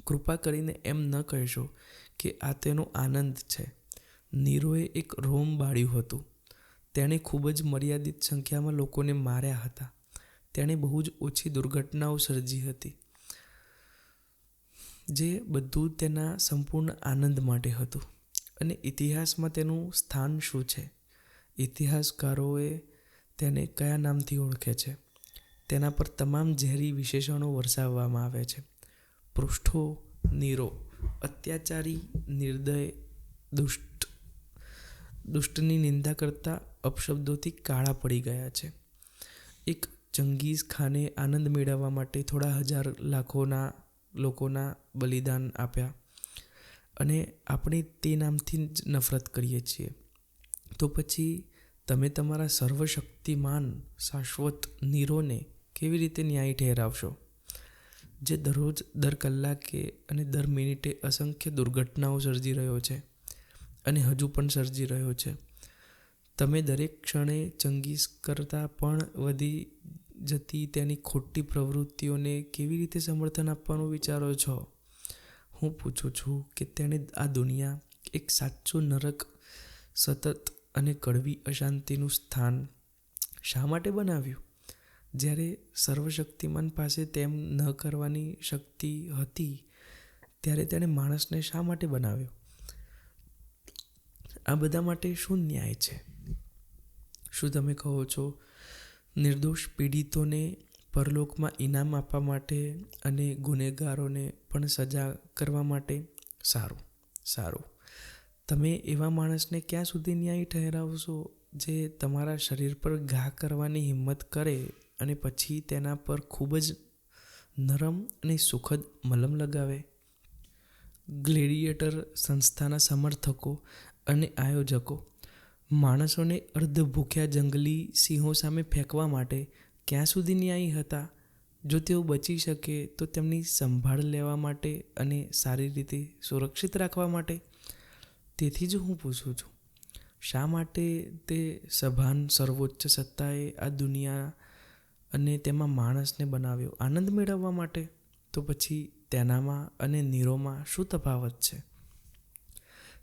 કૃપા કરીને એમ ન કહેશો કે આ તેનો આનંદ છે. નીરોએ એક રોમ બાળ્યું હતું. તેણે ખૂબ જ મર્યાદિત સંખ્યામાં લોકોને માર્યા હતા. તેણે બહુ જ ઓછી દુર્ઘટનાઓ સર્જી હતી, જે બધું તેના સંપૂર્ણ આનંદ માટે હતું. અને ઇતિહાસમાં તેનું સ્થાન શું છે? ઇતિહાસકારોએ તેને કયા નામથી ઓળખે છે? તેના પર તમામ ઝેરી વિશેષણો વરસાવવામાં આવે છે. પૃષ્ઠો: નીરો અત્યાચારી, નિર્દય, દુષ્ટની નિંદા કરતા અપશબ્દોથી કાળા પડી ગયા છે. એક ચંગીઝ ખાને આનંદ મેળવવા માટે થોડા હજાર લાખોના લોકોના બલિદાન આપ્યા, અને આપણે તે નામથી જ નફરત કરીએ છીએ. તો પછી તમે તમારા સર્વશક્તિમાન શાશ્વત નીરોને કેવી રીતે ન્યાયી ઠેરાવશો, જે દરરોજ, દર કલાકે અને દર મિનિટે અસંખ્ય દુર્ઘટનાઓ સર્જી રહ્યો છે અને હજુ પણ સર્જી રહ્યો છે? તમે દરેક ક્ષણે ચંગીઝ કરતાં પણ વધી જતી તેની ખોટી પ્રવૃત્તિઓને કેવી રીતે સમર્થન આપવાનું વિચારો છો? હું પૂછું છું કે તેણે આ દુનિયા, એક સાચું નરક, સતત અને કડવી અશાંતિનું સ્થાન શા માટે બનાવ્યું? જ્યારે સર્વશક્તિમાન પાસે તેમ ન કરવાની શક્તિ હતી, ત્યારે તેણે માણસને શા માટે બનાવ્યો? આ બધા માટે શું ન્યાય છે? શું તમે કહો છો નિર્દોષ પીડિતોને પરલોકમાં ઇનામ આપવા માટે અને ગુનેગારોને પણ સજા કરવા માટે? સારું સારું. તમે એવા માણસને ક્યાં સુધી ન્યાયી ઠહેરાવશો જે તમારા શરીર પર ઘા કરવાની હિંમત કરે અને પછી તેના પર ખૂબ જ નરમ અને સુખદ મલમ લગાવે? ગ્લેડિએટર સંસ્થાના સમર્થકો અને આયોજકો માણસોને અર્ધભૂખ્યા જંગલી સિંહો સામે ફેંકવા માટે ક્યાં સુધી ન્યાયી હતા? જો તેઓ બચી શકે તો તેમની સંભાળ લેવા માટે અને સારી રીતે સુરક્ષિત રાખવા માટે? તેથી જ હું પૂછું છું, શા માટે તે સભાન સર્વોચ્ચ સત્તાએ આ દુનિયા અને તેમાં માણસને બનાવ્યો? આનંદ મેળવવા માટે? તો પછી તેનામાં અને નીરોમાં શું તફાવત છે?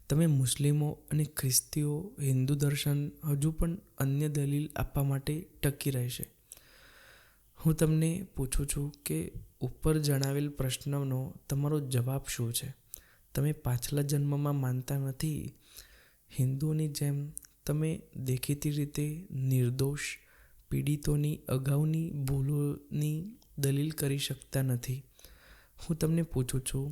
તમે મુસ્લિમો અને ખ્રિસ્તીઓ, હિન્દુ દર્શન હજુ પણ અન્ય દલીલ આપવા માટે ટકી રહેશે. હું તમને પૂછું છું કે ઉપર જણાવેલ પ્રશ્નનો તમારો જવાબ શું છે? તમે પાછલા જન્મમાં માનતા નથી. હિન્દુઓની જેમ તમે દેખીતી રીતે નિર્દોષ પીડિતોની અગાઉની ભૂલોની દલીલ કરી શકતા નથી. હું તમને પૂછું છું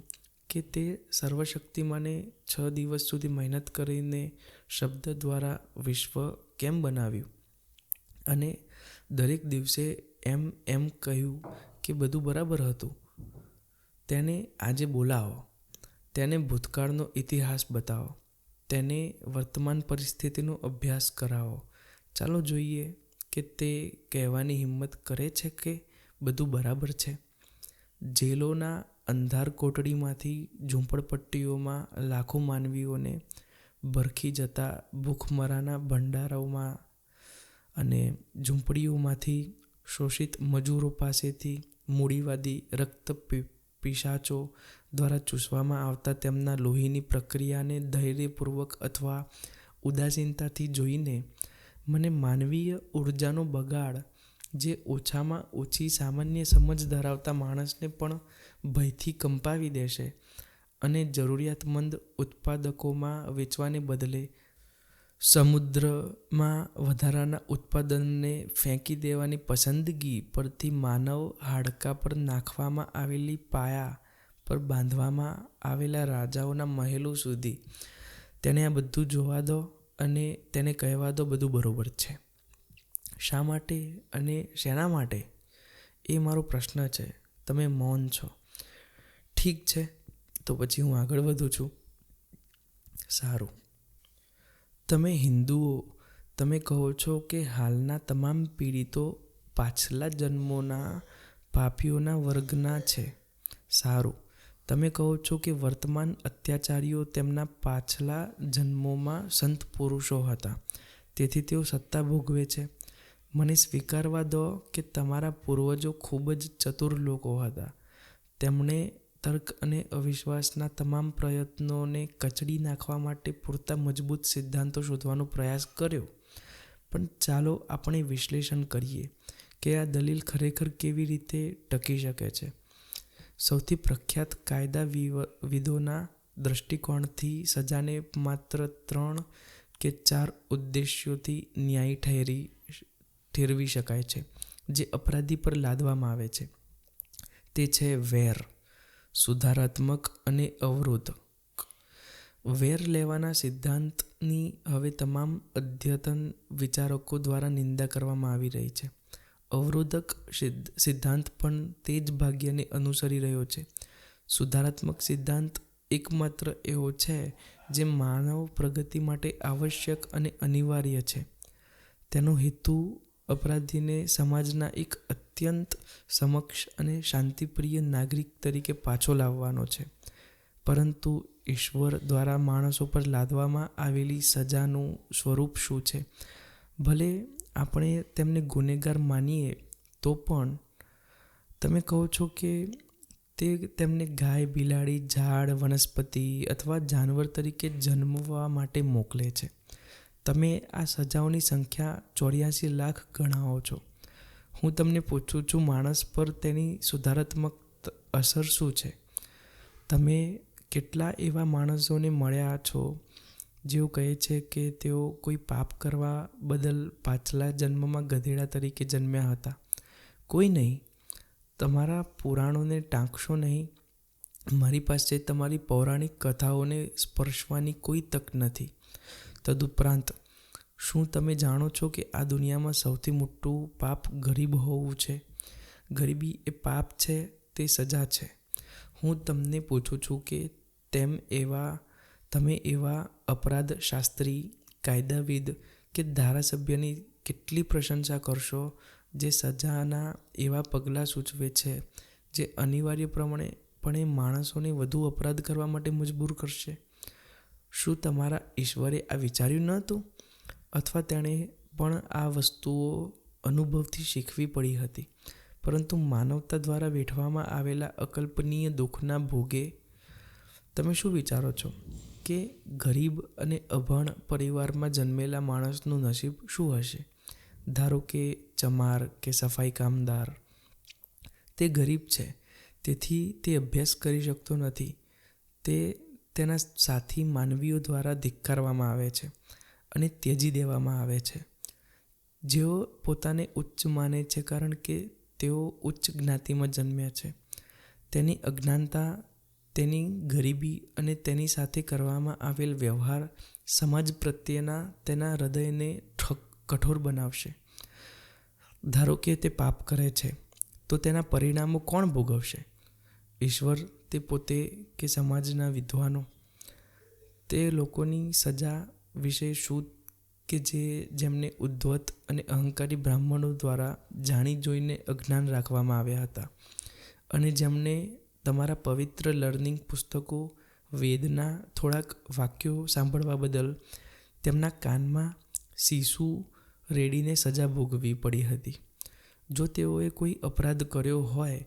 કે તે સર્વશક્તિમાને 6 દિવસ સુધી મહેનત કરીને શબ્દ દ્વારા વિશ્વ કેમ બનાવ્યું અને દરેક દિવસે એમ કહ્યું કે બધું બરાબર હતું? તેને આજે બોલાવો, તેને ભૂતકાળનો ઇતિહાસ બતાવો, તેને વર્તમાન પરિસ્થિતિનો અભ્યાસ કરાવો. ચાલો જોઈએ કે તે કહેવાની હિંમત કરે છે કે બધું બરાબર છે. જેલોના અંધાર કોટડીમાંથી ઝૂંપડપટ્ટીઓમાં લાખો માનવીઓને ભરખી જતા ભૂખમરાના ભંડારોમાં અને ઝૂંપડીઓમાંથી શોષિત મજૂરો પાસેથી મૂડીવાદી રક્ત પિશાચો દ્વારા ચૂસવામાં આવતા તેમના લોહીની પ્રક્રિયાને ધૈર્યપૂર્વક અથવા ઉદાસીનતાથી જોઈને મને માનવીય ઊર્જાનો બગાડ, જે ઓછામાં ઓછી સામાન્ય સમજ ધરાવતા માણસને પણ ભયથી કંપાવી દેશે અને જરૂરિયાતમંદ ઉત્પાદકોમાં વેચવાને બદલે સમુદ્રમાં વધારાના ઉત્પાદનને ફેંકી દેવાની પસંદગી પરથી માનવ હાડકાં પર નાખવામાં આવેલી પાયા પર બાંધવામાં આવેલા રાજાઓના મહેલો સુધી, તેને આ બધું જોવા દો અને તેને કહેવા દો બધું બરોબર છે. શા માટે અને શેના માટે એ મારો પ્રશ્ન છે. તમે મૌન છો. ઠીક છે, તો પછી હું આગળ વધું છું. સારું. તમે હિન્દુઓ, તમે કહો છો કે હાલના તમામ પીડિતો પાછલા જન્મોના પાપીઓના વર્ગના છે. સારું. તમે કહો છો કે વર્તમાન અત્યાચારીઓ તેમના પાછલા જન્મોમાં સંત પુરુષો હતા, તેથી તેઓ સત્તા ભોગવે છે. મને સ્વીકારવા દો કે તમારા પૂર્વજો ખૂબ જ ચતુર લોકો હતા. તેમણે તર્ક અને અવિશ્વાસના તમામ પ્રયત્નોને કચડી નાખવા માટે પૂરતા મજબૂત સિદ્ધાંતો શોધવાનો પ્રયાસ કર્યો. પણ ચાલો આપણે વિશ્લેષણ કરીએ કે આ દલીલ ખરેખર કેવી રીતે ટકી શકે છે. સૌથી પ્રખ્યાત કાયદાવિદોના દૃષ્ટિકોણથી સજાને માત્ર 3 કે 4 ઉદ્દેશ્યોથી ન્યાયી ઠેરવી શકાય છે, જે અપરાધી પર લાદવામાં આવે છે. તે છે વેર, સુધારાત્મક અને અવરોધક. વેર લેવાના સિદ્ધાંતની હવે તમામ અદ્યતન વિચારકો દ્વારા નિંદા કરવામાં આવી રહી છે. અવરોધક સિદ્ધાંત પણ તે જ ભાગ્યને અનુસરી રહ્યો છે. સુધારાત્મક સિદ્ધાંત એકમાત્ર એવો છે જે માનવ પ્રગતિ માટે આવશ્યક અને અનિવાર્ય છે. તેનો હેતુ અપરાધીને સમાજના એક અત્યંત સમક્ષ અને શાંતિપ્રિય નાગરિક તરીકે પાછો લાવવાનો છે. પરંતુ ઈશ્વર દ્વારા માણસો પર લાદવામાં આવેલી સજાનું સ્વરૂપ શું છે? ભલે આપણે તેમને ગુનેગાર માનીએ તો પણ તમે કહો છો કે તે તેમને ગાય, બિલાડી, ઝાડ, વનસ્પતિ અથવા જાનવર તરીકે જન્મવા માટે મોકલે છે. તમે આ સજાઓની સંખ્યા 84 લાખ ગણાવો છો. હું તમને પૂછું છું, માણસ પર તેની સુધારાત્મક અસર શું છે? તમે કેટલા એવા માણસોને મળ્યા છો જેઓ કહે છે કે તેઓ કોઈ પાપ કરવા બદલ પાછલા જન્મમાં ગધેડા તરીકે જન્મ્યા હતા? કોઈ નહીં. તમારા પુરાણોને ટાંકશો નહીં. મારી પાસે તમારી પૌરાણિક કથાઓને સ્પર્શવાની કોઈ તક નથી. તદુપરાંત, શું તમે જાણો છો કે આ દુનિયામાં સૌથી મોટું પાપ ગરીબ હોવું છે? ગરીબી એ પાપ છે, તે સજા છે. હું તમને પૂછું છું કે તમે એવા અપરાધ શાસ્ત્રી, કાયદાવિદ કે ધારાસભ્યની કેટલી પ્રશંસા કરશો જે સજાના એવા પગલાં સૂચવે છે જે અનિવાર્યપણે માણસોને વધુ અપરાધ કરવા માટે મજબૂર કરશે? શું તમારા ઈશ્વરે આ વિચાર્યું ન હતું? અથવા તેણે પણ આ વસ્તુઓ અનુભવથી શીખવી પડી હતી, પરંતુ માનવતા દ્વારા વેઠવામાં આવેલા અકલ્પનીય દુઃખના ભોગે? તમે શું વિચારો છો કે ગરીબ અને અભણ પરિવારમાં જન્મેલા માણસનું નસીબ શું હશે? ધારો કે ચમાર કે સફાઈ કામદાર. તે ગરીબ છે, તેથી તે અભ્યાસ કરી શકતો નથી. તે તેના સાથી માનવીઓ દ્વારા ધિક્કારવામાં આવે છે અને ત્યજી દેવામાં આવે છે, જેઓ પોતાને ઉચ્ચ માને છે કારણ કે તેઓ ઉચ્ચ જ્ઞાતિમાં જન્મ્યા છે. તેની અજ્ઞાનતા, તેની ગરીબી અને તેની સાથે કરવામાં આવેલ વ્યવહાર સમાજ પ્રત્યેના તેના હૃદયને કઠોર બનાવશે. ધારો કે તે પાપ કરે છે, તો તેના પરિણામો કોણ ભોગવશે? ઈશ્વર તે પોતે કે સમાજના વિદ્વાનો તે લોકોની સજા વિશે શું કે જેમને ઉદ્ધત અને અહંકારી બ્રાહ્મણો દ્વારા જાણી જોઈને અજ્ઞાન રાખવામાં આવ્યા હતા અને જેમને તમારા પવિત્ર લર્નિંગ પુસ્તકો વેદના થોડાક વાક્યો સાંભળવા બદલ તેમના કાનમાં શીશુ રેડીને સજા ભોગવવી પડી હતી. જો તેઓએ કોઈ અપરાધ કર્યો હોય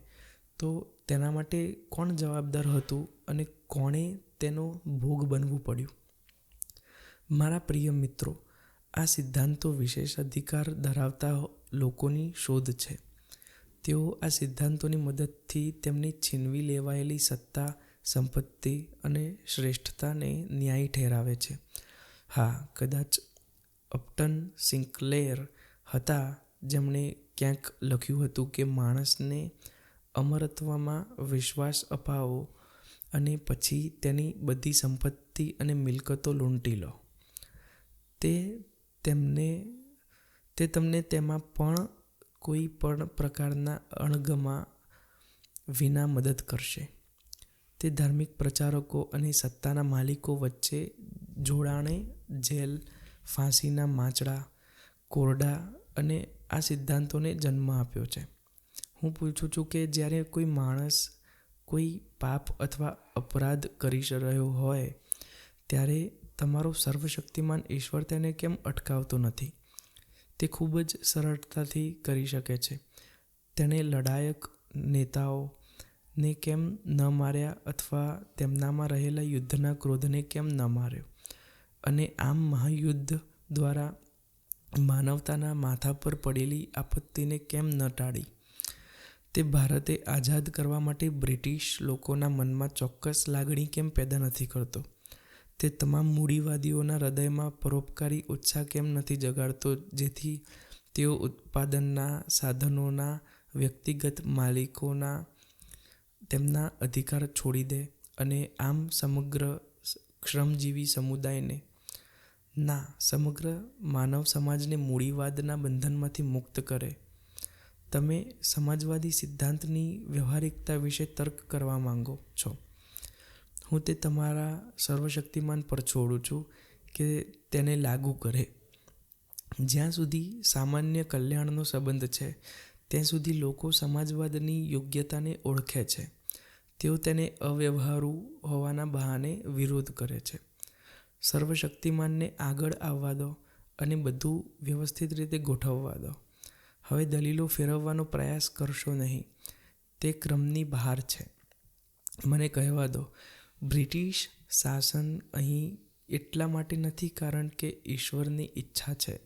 તો તેના માટે કોણ જવાબદાર હતું અને કોણે તેનો ભોગ બનવું પડ્યું? મારા પ્રિય મિત્રો, આ સિદ્ધાંતો વિશેષ અધિકાર ધરાવતા લોકોની શોધ છે. તેઓ આ સિદ્ધાંતોની મદદથી તેમની છીનવી લેવાયેલી સત્તા, સંપત્તિ અને શ્રેષ્ઠતાને ન્યાયી ઠેરાવે છે. હા, કદાચ અપ્ટન સિન્કલેર હતા જેમણે ક્યાંક લખ્યું હતું કે માણસને અમરત્વમાં વિશ્વાસ અપાવો અને પછી તેની બધી સંપત્તિ અને મિલકતો લૂંટી લો. તે તમને તેમાં પણ કોઈ પણ પ્રકારના અણગમા વિના મદદ કરશે. તે ધાર્મિક પ્રચારકો અને સત્તાના માલિકો વચ્ચે જોડાણે જેલ, ફાંસીના માંચડા, કોરડા અને આ સિદ્ધાંતોને જન્મ આપ્યો છે. હું પૂછું છું કે જ્યારે કોઈ માણસ કોઈ પાપ અથવા અપરાધ કરી રહ્યો હોય ત્યારે તમારો સર્વશક્તિમાન ઈશ્વર તેને કેમ અટકાવતો નથી? તે ખૂબ જ સરળતાથી કરી શકે છે. તેણે લડાયક નેતાઓને કેમ ન માર્યા અથવા તેમનામાં રહેલા યુદ્ધના ક્રોધને કેમ ન માર્યો અને આમ મહાયુદ્ધ દ્વારા માનવતાના માથા પર પડેલી આપત્તિને કેમ ન ટાળી? તે ભારતે આઝાદ કરવા માટે બ્રિટિશ લોકોના મનમાં ચોક્કસ લાગણી કેમ પેદા નથી કરતો? તે તમામ મૂડીવાદીઓના હૃદયમાં પરોપકારી ઉત્સાહ કેમ નથી જગાડતો જેથી તેઓ ઉત્પાદનના સાધનોના વ્યક્તિગત માલિકોના તેમના અધિકાર છોડી દે અને આમ સમગ્ર શ્રમજીવી સમુદાયને સમગ્ર માનવ સમાજને મૂડીવાદના બંધનમાંથી મુક્ત કરે? તમે સમાજવાદી સિદ્ધાંતની વ્યવહારિકતા વિશે તર્ક કરવા માંગો છો. હું તે તમારા સર્વશક્તિમાન પર છોડું છું કે તેને લાગુ કરે. જ્યાં સુધી સામાન્ય કલ્યાણનો સંબંધ છે ત્યાં સુધી લોકો સમાજવાદની યોગ્યતાને ઓળખે છે. તેઓ તેને અવ્યવહારુ હોવાના બહાને વિરોધ કરે છે. સર્વશક્તિમાનને આગળ આવવા દો અને બધું વ્યવસ્થિત રીતે ગોઠવવા દો. હવે દલીલો ફેરવવાનો પ્રયાસ કરશો નહીં. તે ક્રમની બહાર છે. મને કહેવા દો, બ્રિટિશ શાસન અહીં એટલા માટે નથી કારણ કે ઈશ્વરની ઈચ્છા છે,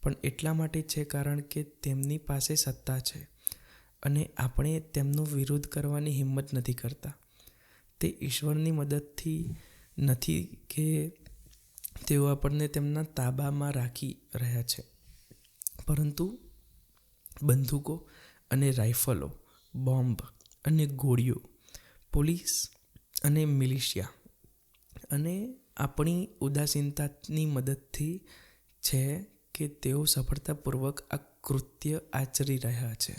પણ એટલા માટે છે કારણ કે તેમની પાસે સત્તા છે અને આપણે તેમનો વિરોધ કરવાની હિંમત નથી કરતા. તે ઈશ્વરની મદદથી નથી કે તેઓ આપણને તેમના તાબામાં રાખી રહ્યા છે, પરંતુ બંદૂકો અને રાઇફલો, બોમ્બ અને ગોળીઓ, પોલીસ અને મિલિશિયા અને આપણી ઉદાસીનતાની મદદથી છે કે તેઓ સફળતાપૂર્વક આ કૃત્ય આચરી રહ્યા છે.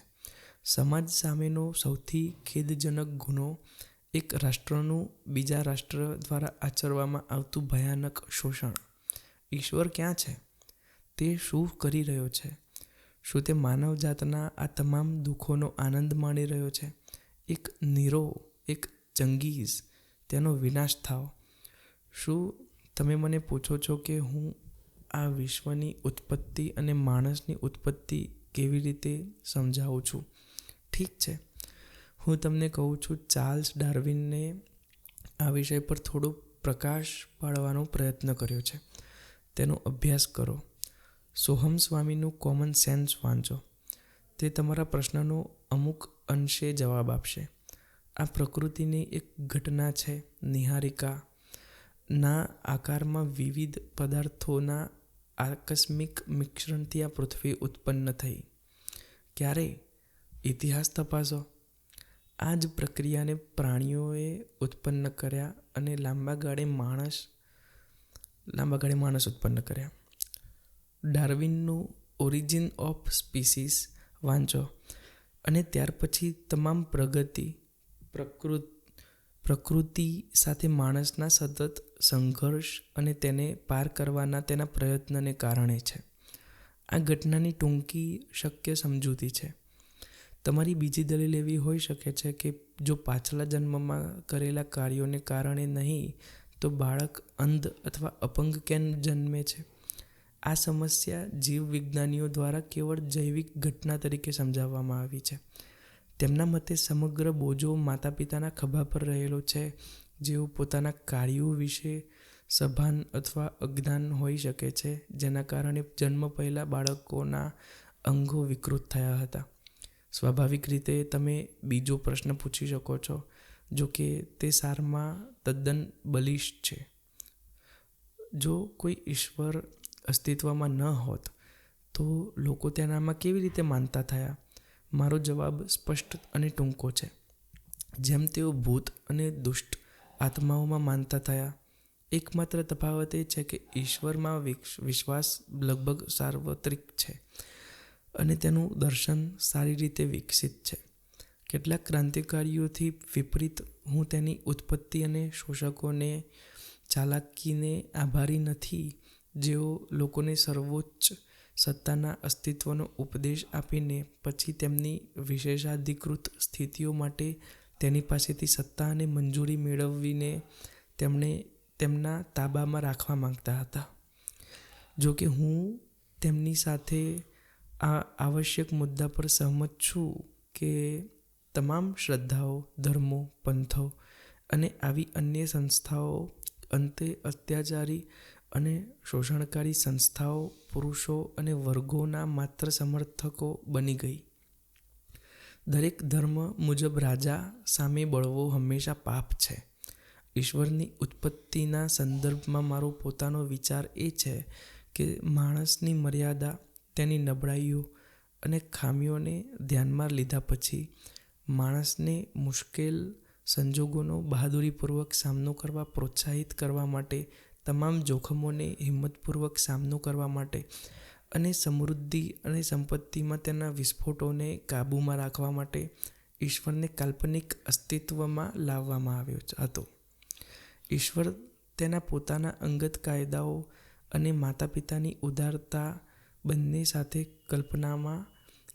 સમાજ સામેનો સૌથી ખેદજનક ગુનો એક રાષ્ટ્રનું બીજા રાષ્ટ્ર દ્વારા આચરવામાં આવતું ભયાનક શોષણ. ઈશ્વર ક્યાં છે? તે શું કરી રહ્યો છે? શું તે માનવજાતના આ તમામ દુઃખોનો આનંદ માણી રહ્યો છે? એક નીરો, એક ચંગીઝ, તેનો વિનાશ થાવ. શું તમે મને પૂછો છો કે હું આ વિશ્વની ઉત્પત્તિ અને માણસની ઉત્પત્તિ કેવી રીતે સમજાવું છું? ઠીક છે, હું તમને કહું છું. ચાર્લ્સ ડાર્વિનને આ વિષય પર થોડો પ્રકાશ પાડવાનો પ્રયત્ન કર્યો છે. તેનો અભ્યાસ કરો. સોહમ સ્વામીનું કોમન સેન્સ વાંચો. તે તમારા પ્રશ્નનો અમુક અંશે જવાબ આપશે. આ પ્રકૃતિની એક ઘટના છે. નિહારિકા ના આકારમાં વિવિધ પદાર્થોના આકસ્મિક મિશ્રણથી આ પૃથ્વી ઉત્પન્ન થઈ. ક્યારે? ઇતિહાસ તપાસો. આ જ પ્રક્રિયાને પ્રાણીઓએ ઉત્પન્ન કર્યા અને લાંબા ગાળે માણસ ઉત્પન્ન કર્યા. ડાર્વિનનું ઓરિજિન ઓફ સ્પીસીસ વાંચો અને ત્યાર પછી તમામ પ્રકૃતિ સાથે માણસના સતત સંઘર્ષ અને તેને પાર કરવાના તેના પ્રયત્નને કારણે છે. આ ઘટનાની ટૂંકી શક્ય સમજૂતી છે. તમારી બીજી દલીલ એવી હોઈ શકે છે કે જો પાછલા જન્મમાં કરેલા કાર્યોને કારણે નહીં તો બાળક અંધ અથવા અપંગ કેમ જન્મે છે. આ સમસ્યા જીવવિજ્ઞાનીઓ દ્વારા કેવળ જૈવિક ઘટના તરીકે સમજાવવામાં આવી છે. તેમના મતે સમગ્ર બોજો માતા પિતાના ખભા પર રહેલો છે, જેઓ પોતાના કાર્યો વિશે સભાન અથવા અજ્ઞાન હોઈ શકે છે, જેના કારણે જન્મ પહેલાં બાળકોના અંગો વિકૃત થયા હતા. સ્વાભાવિક રીતે તમે બીજો પ્રશ્ન પૂછી શકો છો, જો કે તે સારમાં તદ્દન બલિષ્ઠ છે. જો કોઈ ઈશ્વર અસ્તિત્વમાં ન હોત તો લોકો તેનામાં કેવી રીતે માનતા થયા? મારો જવાબ સ્પષ્ટ અને ટૂંકો છે. જેમ તેઓ ભૂત અને દુષ્ટ આત્માઓમાં માનતા થયા. એકમાત્ર તફાવત એ છે કે ઈશ્વરમાં વિશ્વાસ લગભગ સાર્વત્રિક છે અને તેનું દર્શન સારી રીતે વિકસિત છે. કેટલાક ક્રાંતિકારીઓથી વિપરીત, હું તેની ઉત્પત્તિ અને શોષકોને ચાલાકીને આભારી નથી, જેઓ લોકોને સર્વોચ્ચ સત્તાના અસ્તિત્વનો ઉપદેશ આપીને પછી તેમની વિશેષાધિકૃત સ્થિતિઓ માટે તેની પાસેથી સત્તા અને મંજૂરી મેળવીને તેમણે તેમના તાબામાં રાખવા માંગતા હતા. જો કે હું તેમની સાથે આ આવશ્યક મુદ્દા પર સહમત છું કે તમામ શ્રદ્ધાઓ, ધર્મો, પંથો અને આવી અન્ય સંસ્થાઓ અંતે અત્યાચારી અને શોષણકારી સંસ્થાઓ, પુરુષો અને વર્ગોના માત્ર સમર્થકો બની ગઈ. દરેક ધર્મ મુજબ રાજા સામે બળવો હંમેશા પાપ છે. ઈશ્વરની ઉત્પત્તિના સંદર્ભમાં મારો પોતાનો વિચાર એ છે કે માણસની મર્યાદા, તેની નબળાઈઓ અને ખામીઓને ધ્યાનમાં લીધા પછી માણસને મુશ્કેલ સંજોગોનો બહાદુરીપૂર્વક સામનો કરવા પ્રોત્સાહિત કરવા માટે, તમામ જોખમોને હિંમતપૂર્વક સામનો કરવા માટે અને સમૃદ્ધિ અને સંપત્તિમાં તેના વિસ્ફોટોને કાબૂમાં રાખવા માટે ઈશ્વરને કાલ્પનિક અસ્તિત્વમાં લાવવામાં આવ્યો હતો. ઈશ્વર તેના પોતાના અંગત કાયદાઓ અને માતા પિતાની ઉદારતા બંને સાથે કલ્પનામાં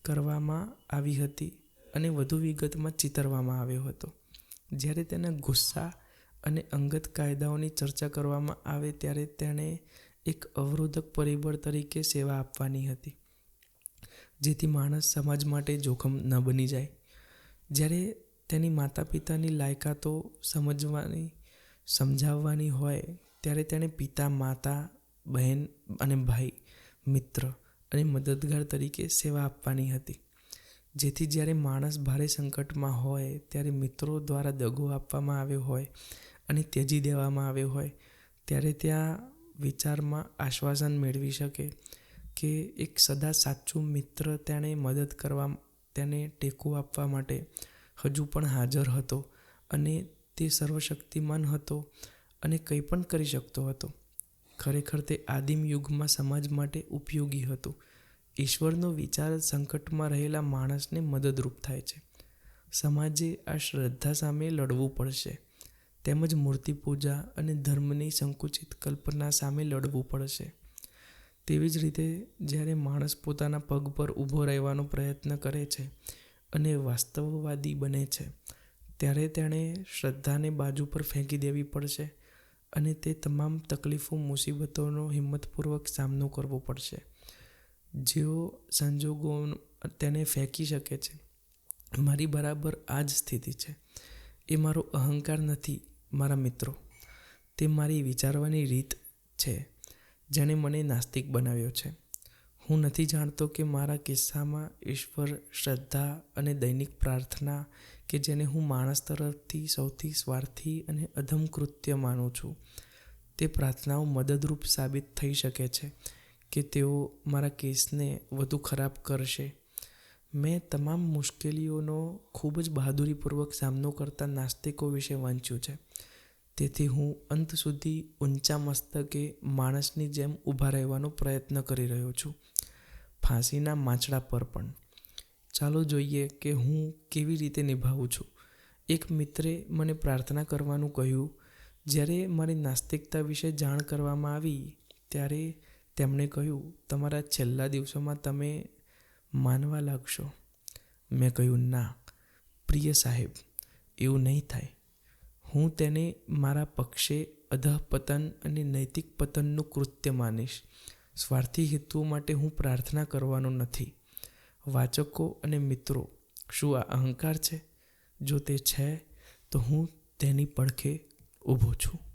કરવામાં આવી હતી અને વધુ વિગતમાં ચિતરવામાં આવ્યો હતો. જ્યારે તેના ગુસ્સા અને અંગત કાયદાઓની ચર્ચા કરવામાં આવે ત્યારે તેણે એક અવરોધક પરિબળ તરીકે સેવા આપવાની હતી, જેથી માણસ સમાજ માટે જોખમ ન બની જાય. જ્યારે તેની માતા પિતાની લાયકાતો સમજાવવાની હોય ત્યારે તેણે પિતા, માતા, બહેન અને ભાઈ, મિત્ર અને મદદગાર તરીકે સેવા આપવાની હતી, જેથી જ્યારે માણસ ભારે સંકટમાં હોય ત્યારે મિત્રો દ્વારા દગો આપવામાં આવ્યો હોય અને ત્યજી દેવામાં આવ્યો હોય ત્યારે ત્યાં વિચારમાં આશ્વાસન મેળવી શકે કે એક સદા સાચું મિત્ર તેણે મદદ કરવા, તેને ટેકો આપવા માટે હજુ પણ હાજર હતો અને તે સર્વશક્તિમાન હતો અને કંઈ પણ કરી શકતો હતો. ખરેખર તે આદિમ યુગમાં સમાજ માટે ઉપયોગી હતું. ઈશ્વરનો વિચાર સંકટમાં રહેલા માણસને મદદરૂપ થાય છે. સમાજે આ શ્રદ્ધા સામે લડવું પડશે, તેમજ મૂર્તિ પૂજા અને ધર્મની સંકુચિત કલ્પના સામે લડવું પડશે. તેવી જ રીતે જ્યારે માણસ પોતાના પગ પર ઊભો રહેવાનો પ્રયત્ન કરે છે અને વાસ્તવવાદી બને છે, ત્યારે તેણે શ્રદ્ધાને બાજુ પર ફેંકી દેવી પડશે અને તે તમામ તકલીફો, મુસીબતોનો હિંમતપૂર્વક સામનો કરવો પડશે. જેઓ સંજોગો તેને ફેંકી શકે છે. મારી બરાબર આ જ સ્થિતિ છે. એ મારો અહંકાર નથી, મારા મિત્રો. તે મારી વિચારવાની રીત છે જેણે મને નાસ્તિક બનાવ્યો છે. હું નથી જાણતો કે મારા કિસ્સામાં ઈશ્વર, શ્રદ્ધા અને દૈનિક પ્રાર્થના, કે જેને હું માણસ તરફથી સૌથી સ્વાર્થી અને અધમ કૃત્ય માનું છું, તે પ્રાર્થનાઓ મદદરૂપ સાબિત થઈ શકે છે કે તેઓ મારા કેસને વધુ ખરાબ કરશે. મેં તમામ મુશ્કેલીઓનો ખૂબ જ બહાદુરીપૂર્વક સામનો કરતા નાસ્તિકો વિશે વાંચ્યું છે. તેથી હું અંત સુધી ઊંચા મસ્તકે માણસની જેમ ઊભા રહેવાનો પ્રયત્ન કરી રહ્યો છું, ફાંસીના માંચડા પર પણ. ચાલો જોઈએ કે હું કેવી રીતે નિભાવું છું. એક મિત્રે મને પ્રાર્થના કરવાનું કહ્યું. જ્યારે મારી નાસ્તિકતા વિશે જાણ કરવામાં આવી ત્યારે તેમણે કહ્યું, તમારા છેલ્લા દિવસોમાં તમે માનવા લાગશો. મેં કહ્યું, ના પ્રિય સાહેબ, એવું નહીં થાય. હું તેને મારા પક્ષે અધઃપતન અને નૈતિક પતનનું કૃત્ય માનીશ. સ્વાર્થી હેતુઓ માટે હું પ્રાર્થના કરવાનો નથી. વાચકો અને મિત્રો, શું આ અહંકાર છે? જો તે છે તો હું તેની પડખે ઊભો છું.